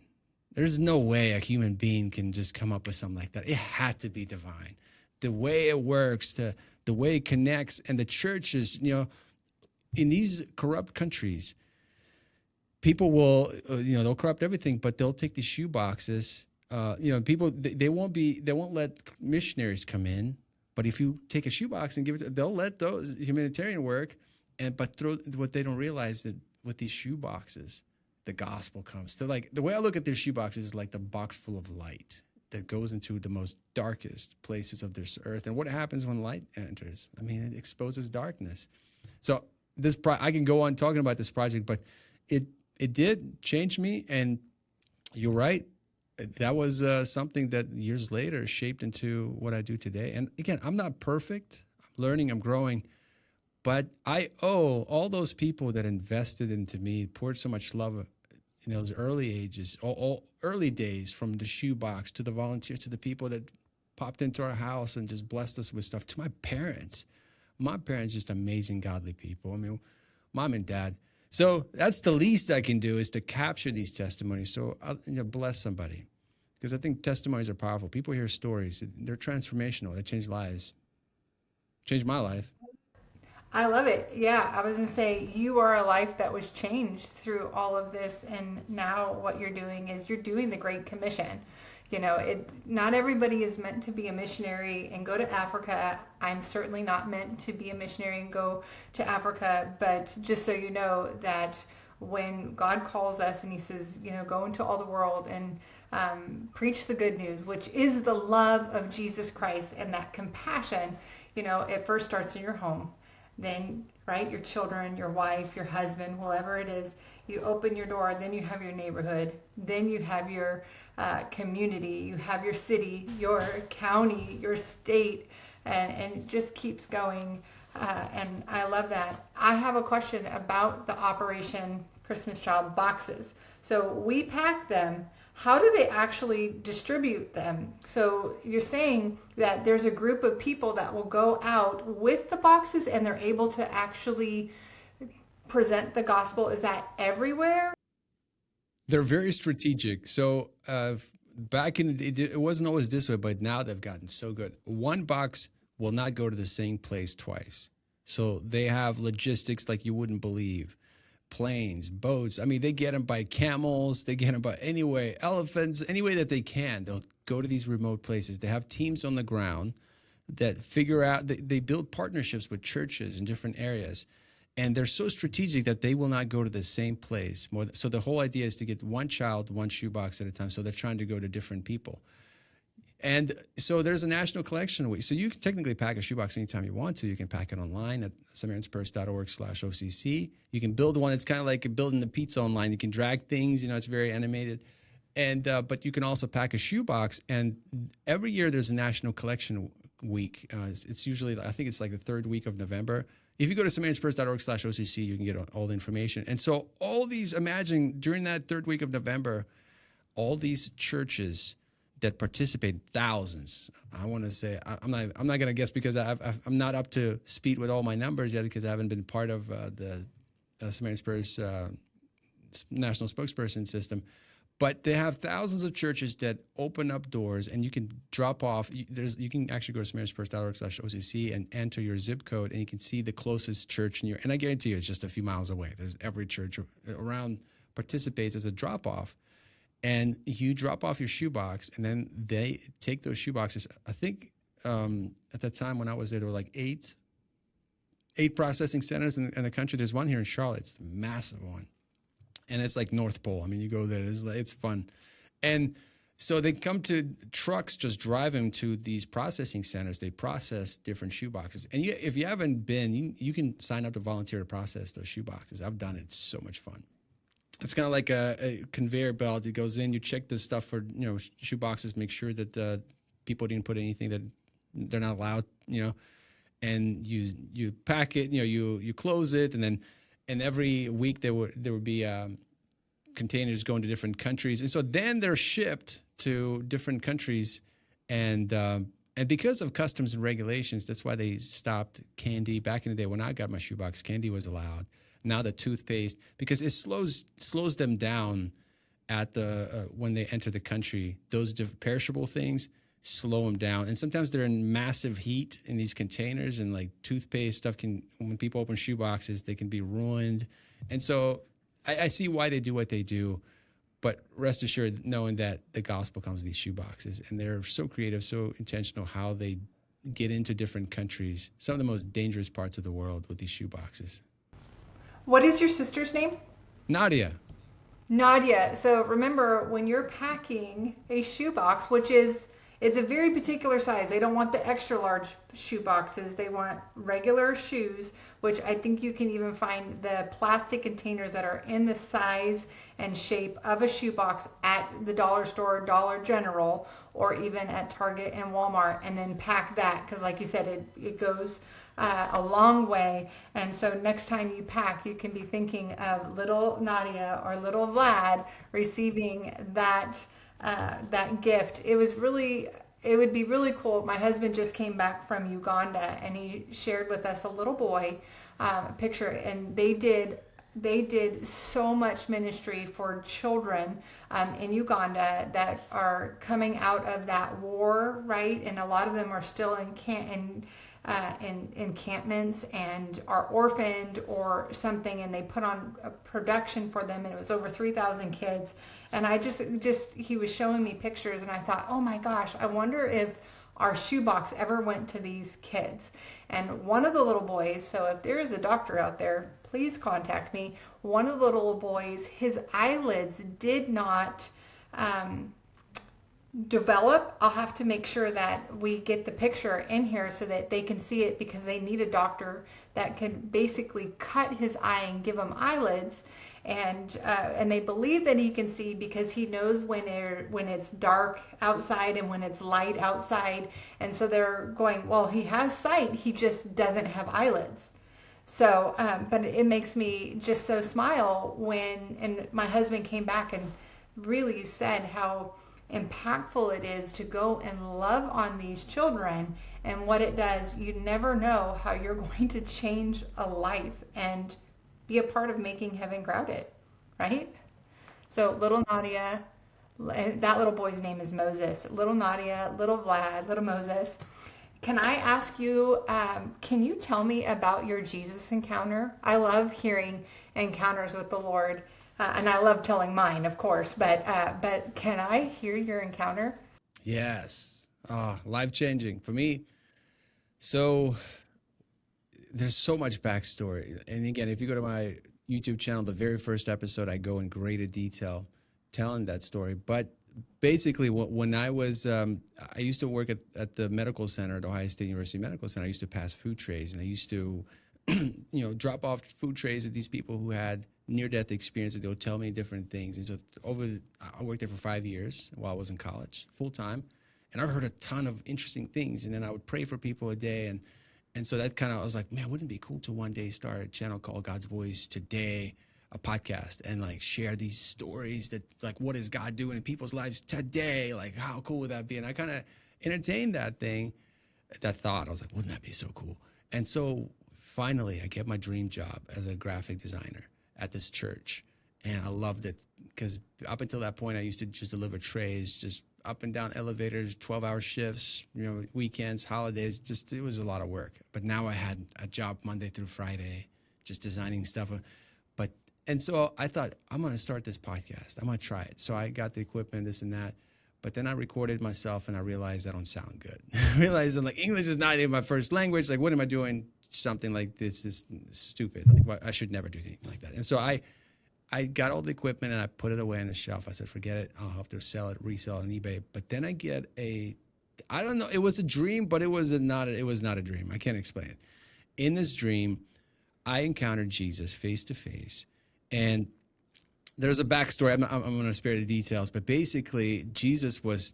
Speaker 2: There's no way a human being can just come up with something like that. It had to be divine. The way it works, the way it connects, and the churches, in these corrupt countries, people will, they'll corrupt everything, but they'll take these shoe boxes. People, they won't let missionaries come in, but if you take a shoebox and give it, they'll let those humanitarian work, but what they don't realize that with these shoe boxes, the gospel comes. So like the way I look at their shoe boxes is like the box full of light that goes into the most darkest places of this earth. And what happens when light enters? I mean, it exposes darkness. So I can go on talking about this project, but it did change me. And you're right. That was something that years later shaped into what I do today. And again, I'm not perfect. I'm learning, I'm growing. But I owe all those people that invested into me, poured so much love in those early ages, all early days, from the shoebox to the volunteers to the people that popped into our house and just blessed us with stuff, to my parents. My parents, just amazing, godly people. I mean, mom and dad. So that's the least I can do, is to capture these testimonies. So I'll bless somebody, because I think testimonies are powerful. People hear stories. They're transformational. They change lives. Changed my life.
Speaker 1: I love it. Yeah, I was going to say, you are a life that was changed through all of this. And now what you're doing is you're doing the Great Commission. Not everybody is meant to be a missionary and go to Africa. I'm certainly not meant to be a missionary and go to Africa. But just so you know that when God calls us and he says, go into all the world and preach the good news, which is the love of Jesus Christ and that compassion, it first starts in your home. Then, right, your children, your wife, your husband, whoever it is, you open your door, then you have your neighborhood, then you have your community, you have your city, your county, your state, and it just keeps going. And I love that. I have a question about the Operation Christmas Child boxes. So we pack them. How do they actually distribute them? So you're saying that there's a group of people that will go out with the boxes and they're able to actually present the gospel. Is that everywhere?
Speaker 2: They're very strategic. So back in the day, it wasn't always this way, but now they've gotten so good. One box will not go to the same place twice. So they have logistics like you wouldn't believe. Planes, boats. I mean, they get them by camels. They get them by any way, elephants, any way that they can. They'll go to these remote places. They have teams on the ground that figure out, they build partnerships with churches in different areas. And they're so strategic that they will not go to the same place. So the whole idea is to get one child, one shoebox at a time. So they're trying to go to different people. And so there's a national collection week. So you can technically pack a shoebox anytime you want to. You can pack it online at SamaritanSpurs.org/OCC. You can build one. It's kind of like building the pizza online. You can drag things. It's very animated. And but you can also pack a shoebox. And every year there's a national collection week. It's usually, I think it's like the third week of November. If you go to SamaritanSpurs.org/OCC, you can get all the information. And so all these, imagine during that third week of November, all these churches that participate, thousands. I want to say, I'm not going to guess because I'm not up to speed with all my numbers yet, because I haven't been part of the Samaritan Spurs national spokesperson system. But they have thousands of churches that open up doors, and you can drop off. You can actually go to samaritans.org/OCC and enter your zip code, and you can see the closest church near. And I guarantee you, it's just a few miles away. There's every church around participates as a drop off, and you drop off your shoebox, and then they take those shoeboxes. I think at that time when I was there were like eight processing centers in the country. There's one here in Charlotte. It's a massive one. And it's like North Pole. I mean, you go there, it's fun. And so they come to trucks just driving to these processing centers. They process different shoeboxes. And if you haven't been, you can sign up to volunteer to process those shoeboxes. I've done it. It's so much fun. It's kind of like a conveyor belt. It goes in, you check the stuff for, shoeboxes, make sure that people didn't put anything that they're not allowed, and you pack it, you close it, and every week there would be containers going to different countries, and so then they're shipped to different countries, and because of customs and regulations, that's why they stopped candy back in the day. When I got my shoebox, candy was allowed. Now the toothpaste, because it slows them down at the when they enter the country. Those perishable things slow them down, and sometimes they're in massive heat in these containers, and like toothpaste stuff when people open shoe boxes, they can be ruined. And so I see why they do what they do, but rest assured knowing that the gospel comes in these shoe boxes, and they're so creative, so intentional how they get into different countries, some of the most dangerous parts of the world with these shoe boxes.
Speaker 1: What is your sister's name?
Speaker 2: Nadia.
Speaker 1: Nadia. So remember, when you're packing a shoebox, it's a very particular size. They don't want the extra large shoe boxes. They want regular shoes, which I think you can even find the plastic containers that are in the size and shape of a shoebox at the dollar store, Dollar General, or even at Target and Walmart, and then pack that, because like you said, it goes a long way. And so next time you pack, you can be thinking of little Nadia or little Vlad receiving that gift. It would be really cool. My husband just came back from Uganda, and he shared with us a little boy picture, and they did so much ministry for children in Uganda that are coming out of that war, right? And a lot of them are still in encampments and are orphaned or something, and they put on a production for them, and it was over 3,000 kids. And I just he was showing me pictures, and I thought, oh my gosh, I wonder if our shoebox ever went to these kids. And one of the little boys, so if there is a doctor out there, please contact me. One of the little boys, his eyelids did not develop. I'll have to make sure that we get the picture in here so that they can see it, because they need a doctor that can basically cut his eye and give him eyelids. And they believe that he can see because he knows when it's dark outside and when it's light outside. And so they're going, well, he has sight, he just doesn't have eyelids. So, but it makes me just so smile and my husband came back and really said how impactful it is to go and love on these children, and what it does. You never know how you're going to change a life and be a part of making heaven crowded, right? So little Nadia, that little boy's name is Moses. Little Nadia, little Vlad, little Moses. Can I ask you, can you tell me about your Jesus encounter? I love hearing encounters with the Lord. And I love telling mine, of course, but can I hear your encounter?
Speaker 2: Yes. Life-changing for me. So there's so much backstory. And again, if you go to my YouTube channel, the very first episode, I go in greater detail telling that story. But basically, when I was, I used to work at the medical center at Ohio State University Medical Center. I used to pass food trays, and I used to drop off food trays at these people who had near-death experiences. They'll tell me different things. And so I worked there for 5 years while I was in college, full-time. And I heard a ton of interesting things. And then I would pray for people a day. And so that kind of, I was like, man, wouldn't it be cool to one day start a channel called God's Voice Today, a podcast, and like share these stories that like, what is God doing in people's lives today? Like, how cool would that be? And I kind of entertained that thought. I was like, wouldn't that be so cool? And so finally I get my dream job as a graphic designer at this church. And I loved it. because up until that point, I used to just deliver trays, just up and down elevators, 12-hour shifts, weekends, holidays. Just, it was a lot of work. But now I had a job Monday through Friday, just designing stuff. And so I thought, I'm going to start this podcast. I'm going to try it. So I got the equipment, this and that. But then I recorded myself, and I realized I don't sound good. I realized I'm like, English is not even my first language. Like, what am I doing? Something like this is stupid. Like, I should never do anything like that. And so I got all the equipment, and I put it away on the shelf. I said, forget it. I'll have to sell it, resell it on eBay. But then I get I don't know. It was a dream, but it was not a dream. I can't explain it. In this dream, I encountered Jesus face to face. And there's a backstory. I'm going to spare the details, but basically Jesus was,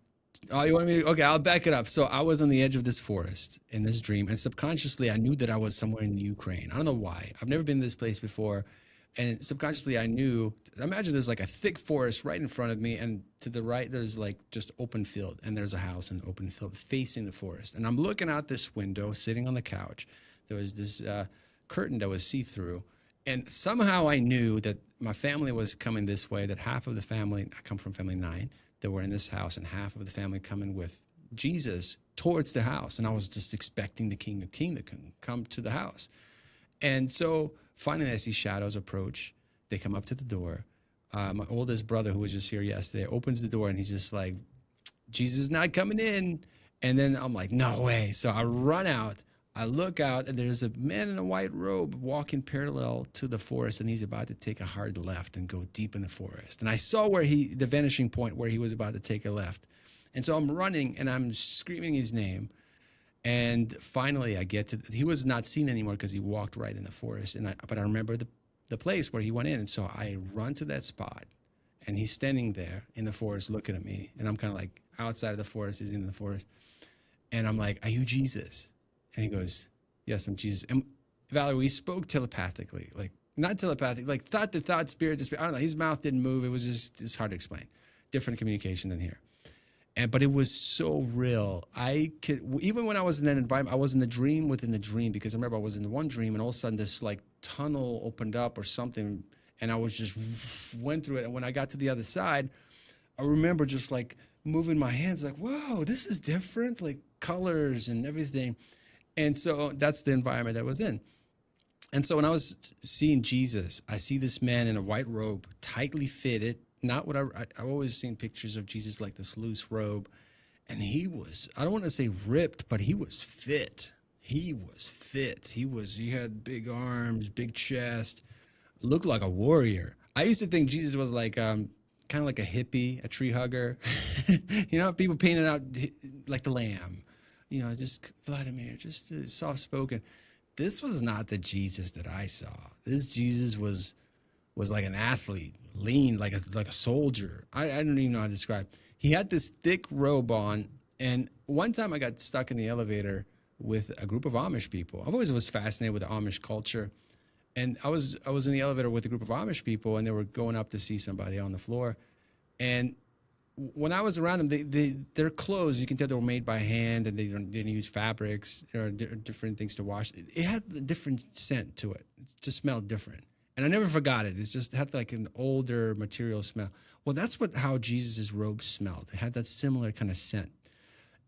Speaker 2: you want me to, okay, I'll back it up. So I was on the edge of this forest in this dream, and subconsciously I knew that I was somewhere in Ukraine. I don't know why. I've never been to this place before. And subconsciously I knew, imagine there's like a thick forest right in front of me, and to the right there's like just open field, and there's a house in open field facing the forest. And I'm looking out this window, sitting on the couch. There was this curtain that was see-through. And somehow I knew that my family was coming this way, that half of the family, I come from family 9, that were in this house, and half of the family coming with Jesus towards the house. And I was just expecting the King of Kings to come to the house. And so finally I see shadows approach. They come up to the door. My oldest brother, who was just here yesterday, opens the door, and he's just like, Jesus is not coming in. And then I'm like, no way. So I run out. I look out, and there's a man in a white robe walking parallel to the forest, and he's about to take a hard left and go deep in the forest. And I saw the vanishing point where he was about to take a left. And so I'm running, and I'm screaming his name. And finally I get to, he was not seen anymore because he walked right in the forest. But I remember the place where he went in. And so I run to that spot, and he's standing there in the forest looking at me. And I'm kind of like outside of the forest, he's in the forest. And I'm like, are you Jesus? And he goes, yes, I'm Jesus. And Valerie, we spoke telepathically, like not telepathic, like thought to thought, spirit to spirit. I don't know. His mouth didn't move. It was it's hard to explain. Different communication than here. But it was so real. I could, even when I was in that environment, I was in the dream within the dream, because I remember I was in the one dream, and all of a sudden this like tunnel opened up or something, and I was just went through it. And when I got to the other side, I remember just like moving my hands like, whoa, this is different, like colors and everything. And so that's the environment I was in. And so when I was seeing Jesus, I see this man in a white robe, tightly fitted, not what I've always seen pictures of Jesus like this loose robe. And he was, I don't want to say ripped, but he was fit. He was fit. He had big arms, big chest, looked like a warrior. I used to think Jesus was like, kind of like a hippie, a tree hugger. People painted out like the lamb. Just Vladimir, just soft-spoken. This was not the Jesus that I saw. This Jesus was like an athlete, lean, like a soldier. I don't even know how to describe. He had this thick robe on, and one time I got stuck in the elevator with a group of Amish people. I've always was fascinated with the Amish culture, and I was in the elevator with a group of Amish people, and they were going up to see somebody on the floor, and when I was around them, their clothes, you can tell they were made by hand, and they didn't use fabrics or different things to wash. It had a different scent to it. It just smelled different. And I never forgot it. It just had like an older material smell. Well, that's how Jesus' robe smelled. It had that similar kind of scent.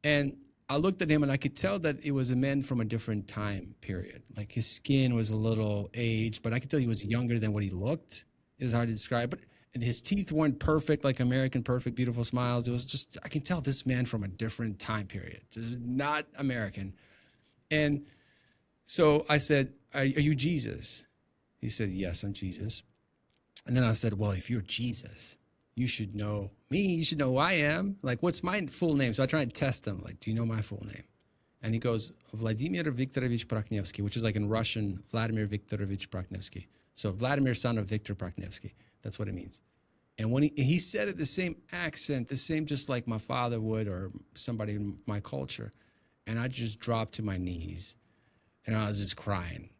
Speaker 2: And I looked at him, and I could tell that it was a man from a different time period. Like his skin was a little aged, but I could tell he was younger than what he looked. It was hard to describe, but and his teeth weren't perfect, like American perfect, beautiful smiles. It was just, I can tell this man from a different time period, just not American. And so I said, are you Jesus? He said, yes, I'm Jesus. And then I said, well, if you're Jesus, you should know me. You should know who I am. Like, what's my full name? So I tried to test him. Like, do you know my full name? And he goes, Vladimir Viktorovich Prokhnevskiy, which is like in Russian, Vladimir Viktorovich Prokhnevskiy. So Vladimir, son of Viktor Prokhnevskiy. That's what it means. And when he said it, the same accent, the same just like my father would or somebody in my culture. And I just dropped to my knees, and I was just crying,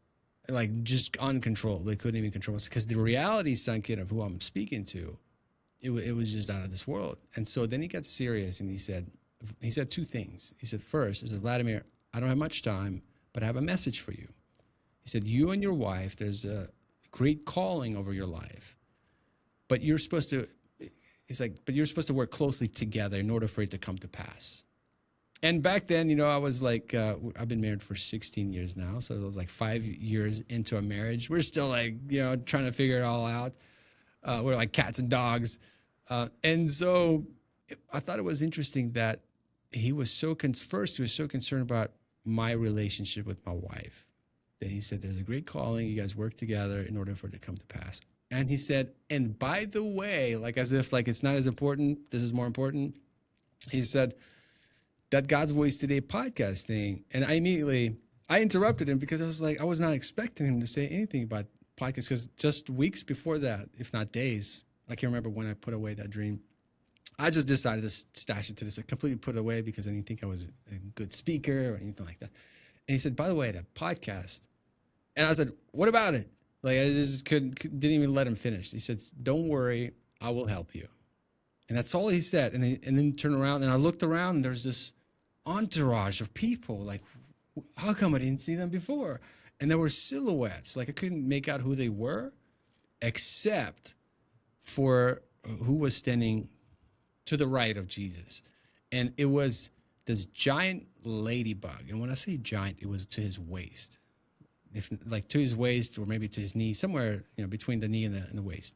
Speaker 2: like just uncontrolled. They couldn't even control us because the reality sunk in of who I'm speaking to. It was just out of this world. And so then he got serious, and he said two things. He said, first, he said, Vladimir, I don't have much time, but I have a message for you. He said, you and your wife, there's a great calling over your life. But you're supposed to he's like, but you're supposed to work closely together in order for it to come to pass. And back then, I was like, I've been married for 16 years now. So it was like 5 years into a marriage. We're still like, trying to figure it all out. We're like cats and dogs. And so I thought it was interesting that he was so concerned about my relationship with my wife, that he said, there's a great calling. You guys work together in order for it to come to pass. And he said, and by the way, like as if like it's not as important, this is more important. He said, that God's Voice Today podcast thing. And I interrupted him because I was like, I was not expecting him to say anything about podcasts, because just weeks before that, if not days, I can't remember when I put away that dream, I just decided to stash it to this. I completely put it away because I didn't think I was a good speaker or anything like that. And he said, by the way, that podcast. And I said, what about it? Like, I just didn't even let him finish. He said, don't worry, I will help you. And that's all he said. And then turned around, and I looked around, and there's this entourage of people. Like, how come I didn't see them before? And there were silhouettes. Like, I couldn't make out who they were, except for who was standing to the right of Jesus. And it was this giant ladybug. And when I say giant, it was to his waist. If like to his waist, or maybe to his knee, somewhere between the knee and the waist.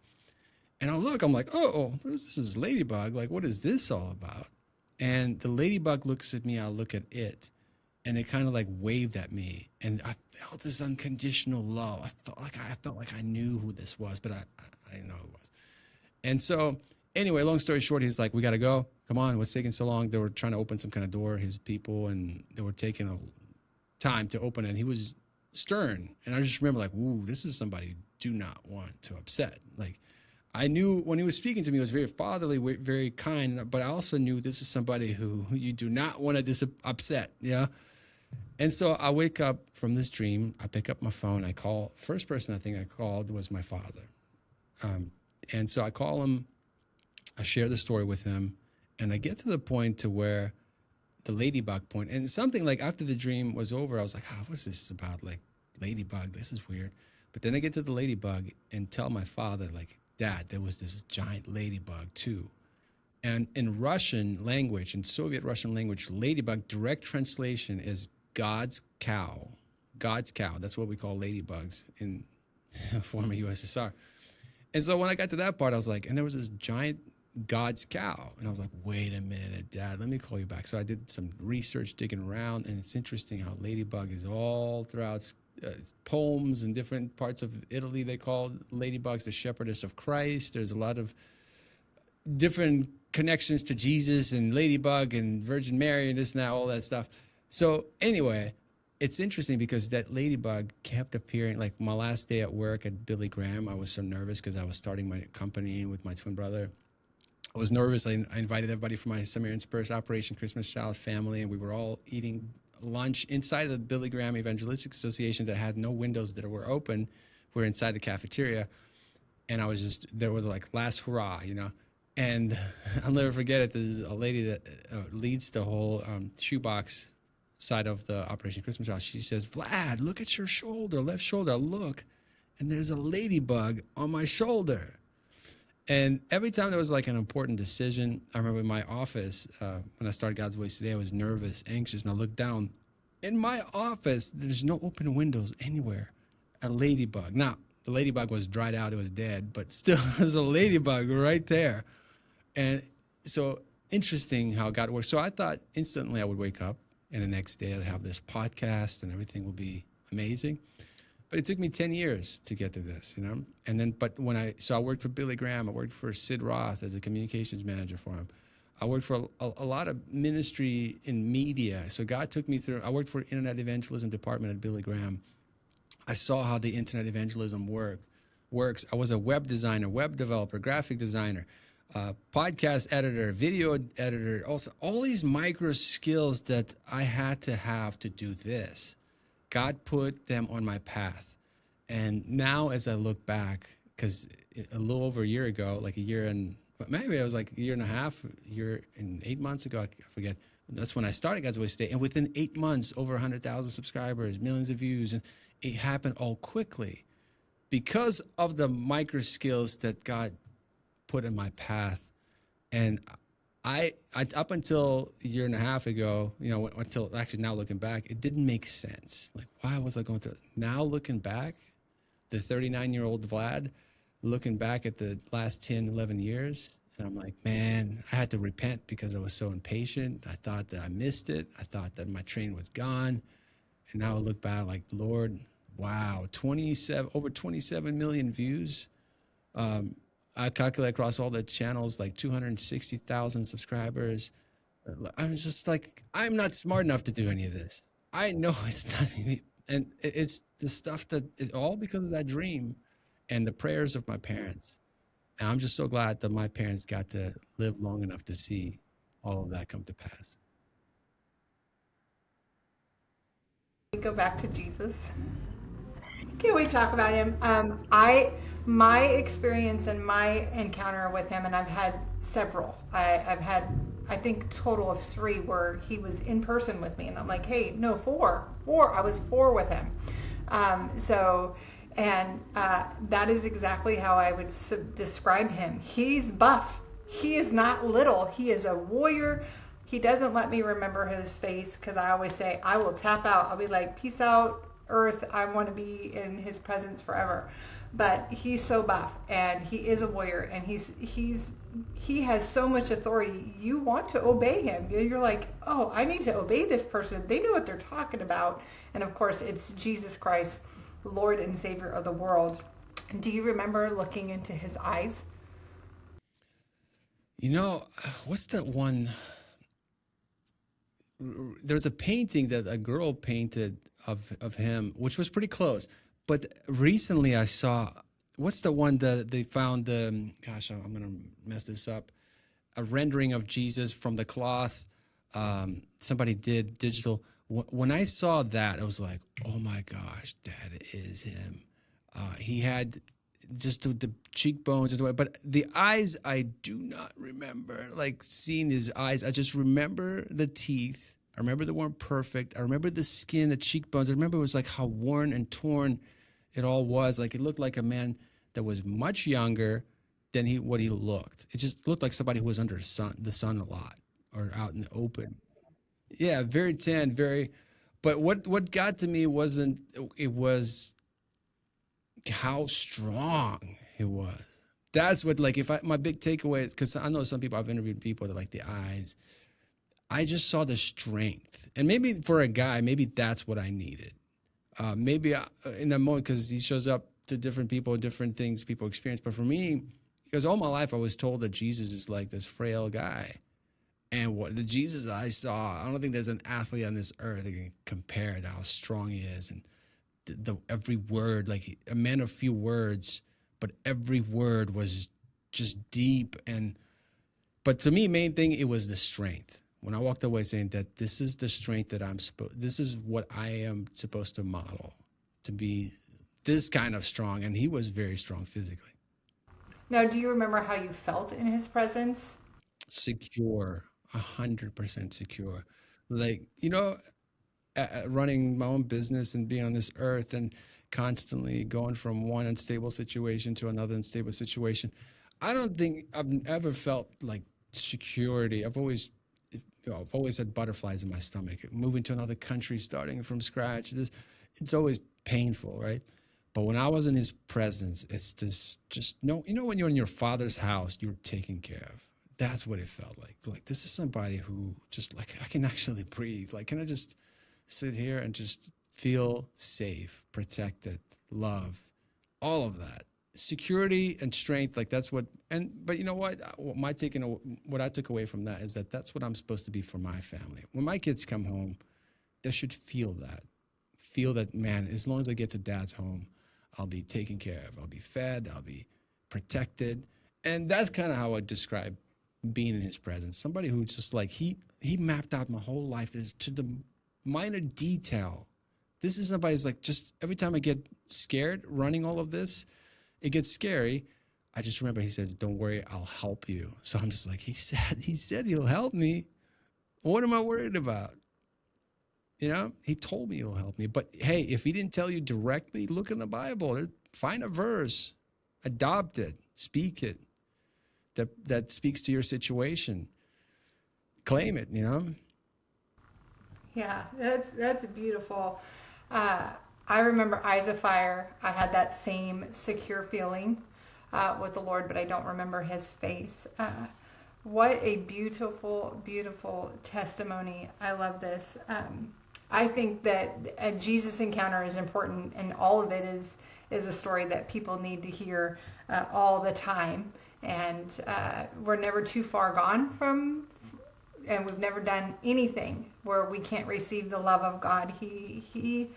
Speaker 2: And I'm like, oh, this is ladybug. Like, what is this all about? And the ladybug looks at me, I look at it, and it kind of like waved at me. And I felt this unconditional love. I felt like I knew who this was, but I didn't know who it was. And so anyway, long story short, he's like, we got to go. Come on, what's taking so long? They were trying to open some kind of door, his people, and they were taking a time to open it. And he was stern. And I just remember like, ooh, this is somebody you do not want to upset. Like, I knew when he was speaking to me, he was very fatherly, very kind, but I also knew this is somebody who you do not want to upset, yeah? And so I wake up from this dream, I pick up my phone, I call, first person I think I called was my father. And so I call him, I share the story with him, and I get to the point to where the ladybug point, and something like after the dream was over, I was like, what's this about? Like, ladybug, this is weird. But then I get to the ladybug and tell my father, like, Dad, there was this giant ladybug too. And in Russian language, in Soviet Russian language, ladybug, direct translation is God's cow. God's cow. That's what we call ladybugs in former USSR. And so when I got to that part, I was like, and there was this giant God's cow. And I was like, wait a minute, Dad, let me call you back. So I did some research digging around, and it's interesting how ladybug is all throughout poems in different parts of Italy. They call ladybugs the shepherdess of Christ. There's a lot of different connections to Jesus and ladybug and Virgin Mary and this and that, all that stuff. So anyway, it's interesting because that ladybug kept appearing. Like my last day at work at Billy Graham, I was so nervous because I was starting my company with my twin brother. I was nervous. I invited everybody from my Samaritan Spurs Operation Christmas Child family, and we were all eating lunch inside of the Billy Graham Evangelistic Association that had no windows that were open. We're inside the cafeteria, and there was like last hurrah, and I'll never forget it. There's a lady that leads the whole shoebox side of the Operation Christmas Child. She says, Vlad, look at your shoulder, left shoulder. I look, and there's a ladybug on my shoulder. And every time there was like an important decision, I remember in my office, when I started God's Voice Today, I was nervous, anxious, and I looked down. In my office, there's no open windows anywhere. A ladybug. Now, the ladybug was dried out, it was dead, but still there's a ladybug right there. And so interesting how God works. So I thought instantly I would wake up, and the next day I'd have this podcast and everything would be amazing. But it took me 10 years to get to this, And then, but I worked for Billy Graham. I worked for Sid Roth as a communications manager for him. I worked for a lot of ministry in media. So God took me through. I worked for Internet Evangelism Department at Billy Graham. I saw how the Internet Evangelism works. I was a web designer, web developer, graphic designer, podcast editor, video editor. Also, all these micro skills that I had to have to do this. God put them on my path. And now as I look back, because a little over a year ago, like a year and maybe it was like a year and a half, year and 8 months ago, I forget. That's when I started God's Voice Today. And within 8 months, over 100,000 subscribers, millions of views. And it happened all quickly because of the micro skills that God put in my path And I up until a year and a half ago, until actually now looking back, it didn't make sense. Like, why was I going through it? Now looking back, the 39-year-old Vlad, looking back at the last 10, 11 years, and I'm like, man, I had to repent because I was so impatient. I thought that I missed it. I thought that my train was gone. And now I look back like, Lord, wow, over 27 million views. I calculate across all the channels, like 260,000 subscribers. I'm just like, I'm not smart enough to do any of this. I know it's not me. And it's the stuff that is all because of that dream and the prayers of my parents. And I'm just so glad that my parents got to live long enough to see all of that come to pass.
Speaker 1: We go back to Jesus. Can we talk about him? My experience and my encounter with him, and I've had several. I've had, I think, total of 3 where he was in person with me, and I'm like, hey, no, 4. I was 4 with him. That is exactly how I would describe him. He's buff. He is not little. He is a warrior. He doesn't let me remember his face because I always say, I will tap out. I'll be like, peace out, earth. I want to be in his presence forever. But he's so buff, and he is a warrior, and he has so much authority. You want to obey him. You're like, oh, I need to obey this person. They know what they're talking about. And of course, it's Jesus Christ, Lord and Savior of the world. Do you remember looking into his eyes?
Speaker 2: What's that one? There's a painting that a girl painted of him, which was pretty close. But recently I saw, what's the one that they found, gosh, I'm going to mess this up, a rendering of Jesus from the cloth. Somebody did digital. When I saw that, I was like, oh my gosh, that is him. He had just the cheekbones, but the eyes, I do not remember, like seeing his eyes. I just remember the teeth. I remember they weren't perfect. I remember the skin, the cheekbones. I remember it was like how worn and torn it all was. Like it looked like a man that was much younger than what he looked. It just looked like somebody who was under the sun a lot or out in the open. Yeah, very tan, very. But what got to me wasn't. It was how strong he was. That's what, like, my big takeaway is, because I know some people, I've interviewed people that like the eyes. I just saw the strength, and maybe for a guy, maybe that's what I needed. Maybe in that moment, because he shows up to different people, different things people experience. But for me, because all my life I was told that Jesus is like this frail guy. And what the Jesus I saw, I don't think there's an athlete on this earth that can compare to how strong he is. And every word, like a man of few words, but every word was just deep. But to me, main thing, it was the strength. When I walked away saying that this is the strength that this is what I am supposed to model, to be this kind of strong. And he was very strong physically.
Speaker 1: Now, do you remember how you felt in his presence?
Speaker 2: Secure, 100% secure. Like, running my own business and being on this earth and constantly going from one unstable situation to another unstable situation. I don't think I've ever felt like security. I've always had butterflies in my stomach. Moving to another country, starting from scratch, it's always painful, right? But when I was in his presence, it's just no, when you're in your father's house, you're taken care of. That's what it felt like. It's like, this is somebody who just, like, I can actually breathe. Like, can I just sit here and just feel safe, protected, loved, all of that. Security and strength, like that's what, but you know what? What I took away from that is that that's what I'm supposed to be for my family. When my kids come home, they should feel that, man, as long as I get to dad's home, I'll be taken care of. I'll be fed, I'll be protected. And that's kind of how I describe being in his presence. Somebody who just like, he mapped out my whole life to the minor detail. This is somebody's like, just every time I get scared running all of this, it gets scary. I just remember he says, don't worry, I'll help you. So I'm just like, he said he'll help me. What am I worried about? He told me he'll help me. But hey, if he didn't tell you directly, look in the Bible. Find a verse, adopt it, speak it. that speaks to your situation. Claim it,
Speaker 1: Yeah, that's beautiful. I remember Eyes of Fire. I had that same secure feeling with the Lord, but I don't remember his face. What a beautiful, beautiful testimony. I love this. I think that a Jesus encounter is important, and all of it is a story that people need to hear all the time. And we're never too far gone from, and we've never done anything where we can't receive the love of God. He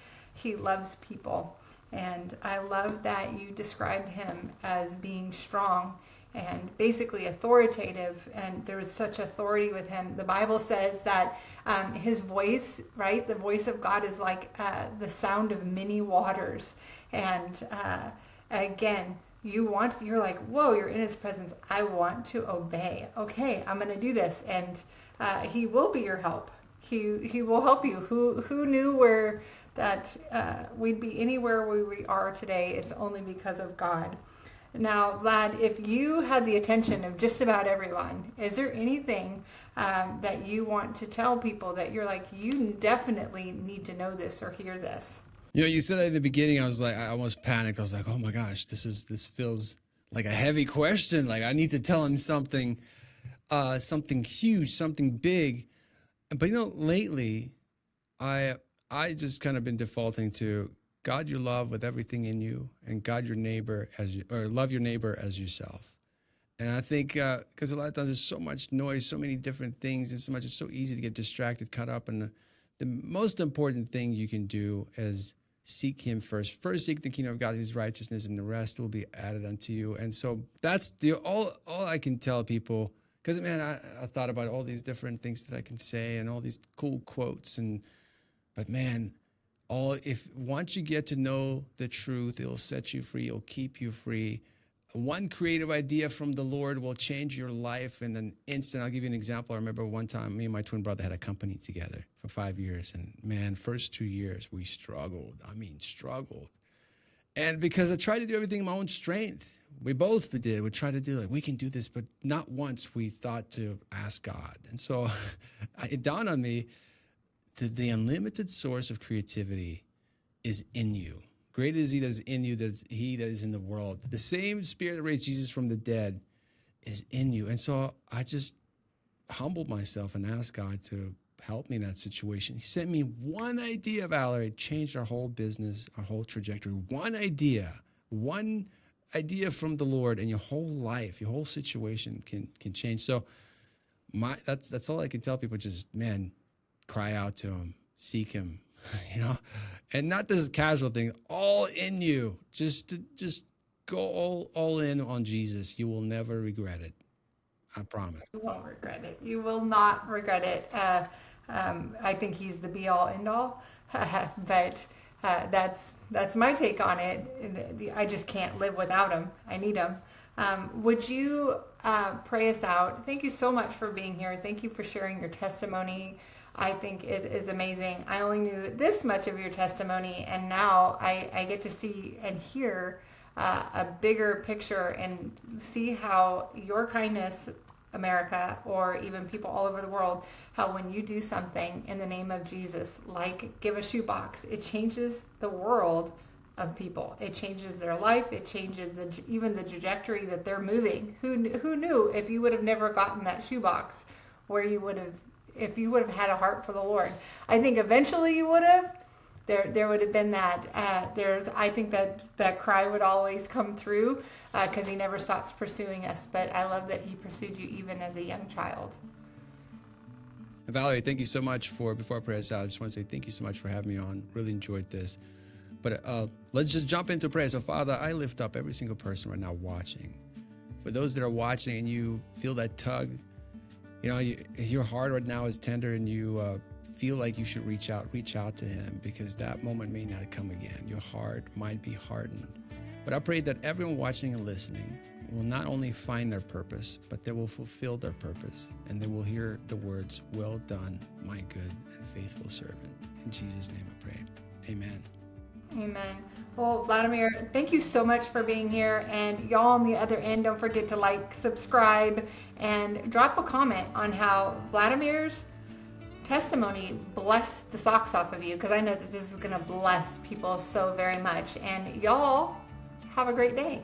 Speaker 1: loves people. And I love that you described him as being strong and basically authoritative, and there was such authority with him. The Bible says that his voice, right, the voice of God is like the sound of many waters. And again, you're like, whoa, you're in his presence. I want to obey. Okay, I'm going to do this. And he will be your help. He will help you. Who knew where that we'd be anywhere where we are today? It's only because of God. Now, Vlad, if you had the attention of just about everyone, is there anything that you want to tell people that you're like, you definitely need to know this or hear this?
Speaker 2: You said that in the beginning. I almost panicked. I was like, oh my gosh, this feels like a heavy question. Like I need to tell him something huge, something big. But lately, I just kind of been defaulting to God your love with everything in you, and God your neighbor love your neighbor as yourself. And I think because a lot of times there's so much noise, so many different things, and it's so easy to get distracted, caught up. And the most important thing you can do is seek him first. First seek the kingdom of God, his righteousness, and the rest will be added unto you. And so that's all I can tell people. Because, man, I thought about all these different things that I can say and all these cool quotes. But, man, once you get to know the truth, it'll set you free. It'll keep you free. One creative idea from the Lord will change your life in an instant. I'll give you an example. I remember one time me and my twin brother had a company together for 5 years. And, man, first 2 years, we struggled. Struggled. And because I tried to do everything in my own strength. We both did. We tried to do we can do this, but not once we thought to ask God. And so it dawned on me that the unlimited source of creativity is in you. Greater is he that is in you than he that is in the world. The same spirit that raised Jesus from the dead is in you. And so I just humbled myself and asked God to help me in that situation. He sent me one idea, Valerie. It changed our whole business, our whole trajectory. One idea from the Lord, and your whole life, your whole situation can change. So that's all I can tell people. Just, man, cry out to him, seek him, and not this casual thing, all in you. Just go all in on Jesus. You will never regret it. I promise.
Speaker 1: You won't regret it. You will not regret it. I think he's the be all end all, but that's my take on it. I just can't live without him. I need him. Would you pray us out? Thank you so much for being here. Thank you for sharing your testimony. I think it is amazing. I only knew this much of your testimony, and now I get to see and hear a bigger picture and see how your kindness, America, or even people all over the world, how when you do something in the name of Jesus, like give a shoebox, it changes the world of people. It changes their life. It changes even the trajectory that they're moving. Who knew if you would have never gotten that shoebox, where you would have, if you would have had a heart for the Lord? I think eventually you would have. There would have been that. I think that cry would always come through because he never stops pursuing us. But I love that he pursued you even as a young child.
Speaker 2: Valerie, thank you so much before I pray us out, I just want to say thank you so much for having me on. Really enjoyed this. But let's just jump into prayer. So, Father, I lift up every single person right now watching. For those that are watching and you feel that tug, your heart right now is tender and you feel like you should reach out to him, because that moment may not come again. Your heart might be hardened. But I pray that everyone watching and listening will not only find their purpose, but they will fulfill their purpose, and they will hear the words, "Well done, my good and faithful servant." In Jesus' name I pray. Amen.
Speaker 1: Amen. Well, Vladimir, thank you so much for being here. And y'all on the other end, don't forget to like, subscribe, and drop a comment on how Vladimir's testimony blessed the socks off of you, because I know that this is going to bless people so very much. And y'all have a great day.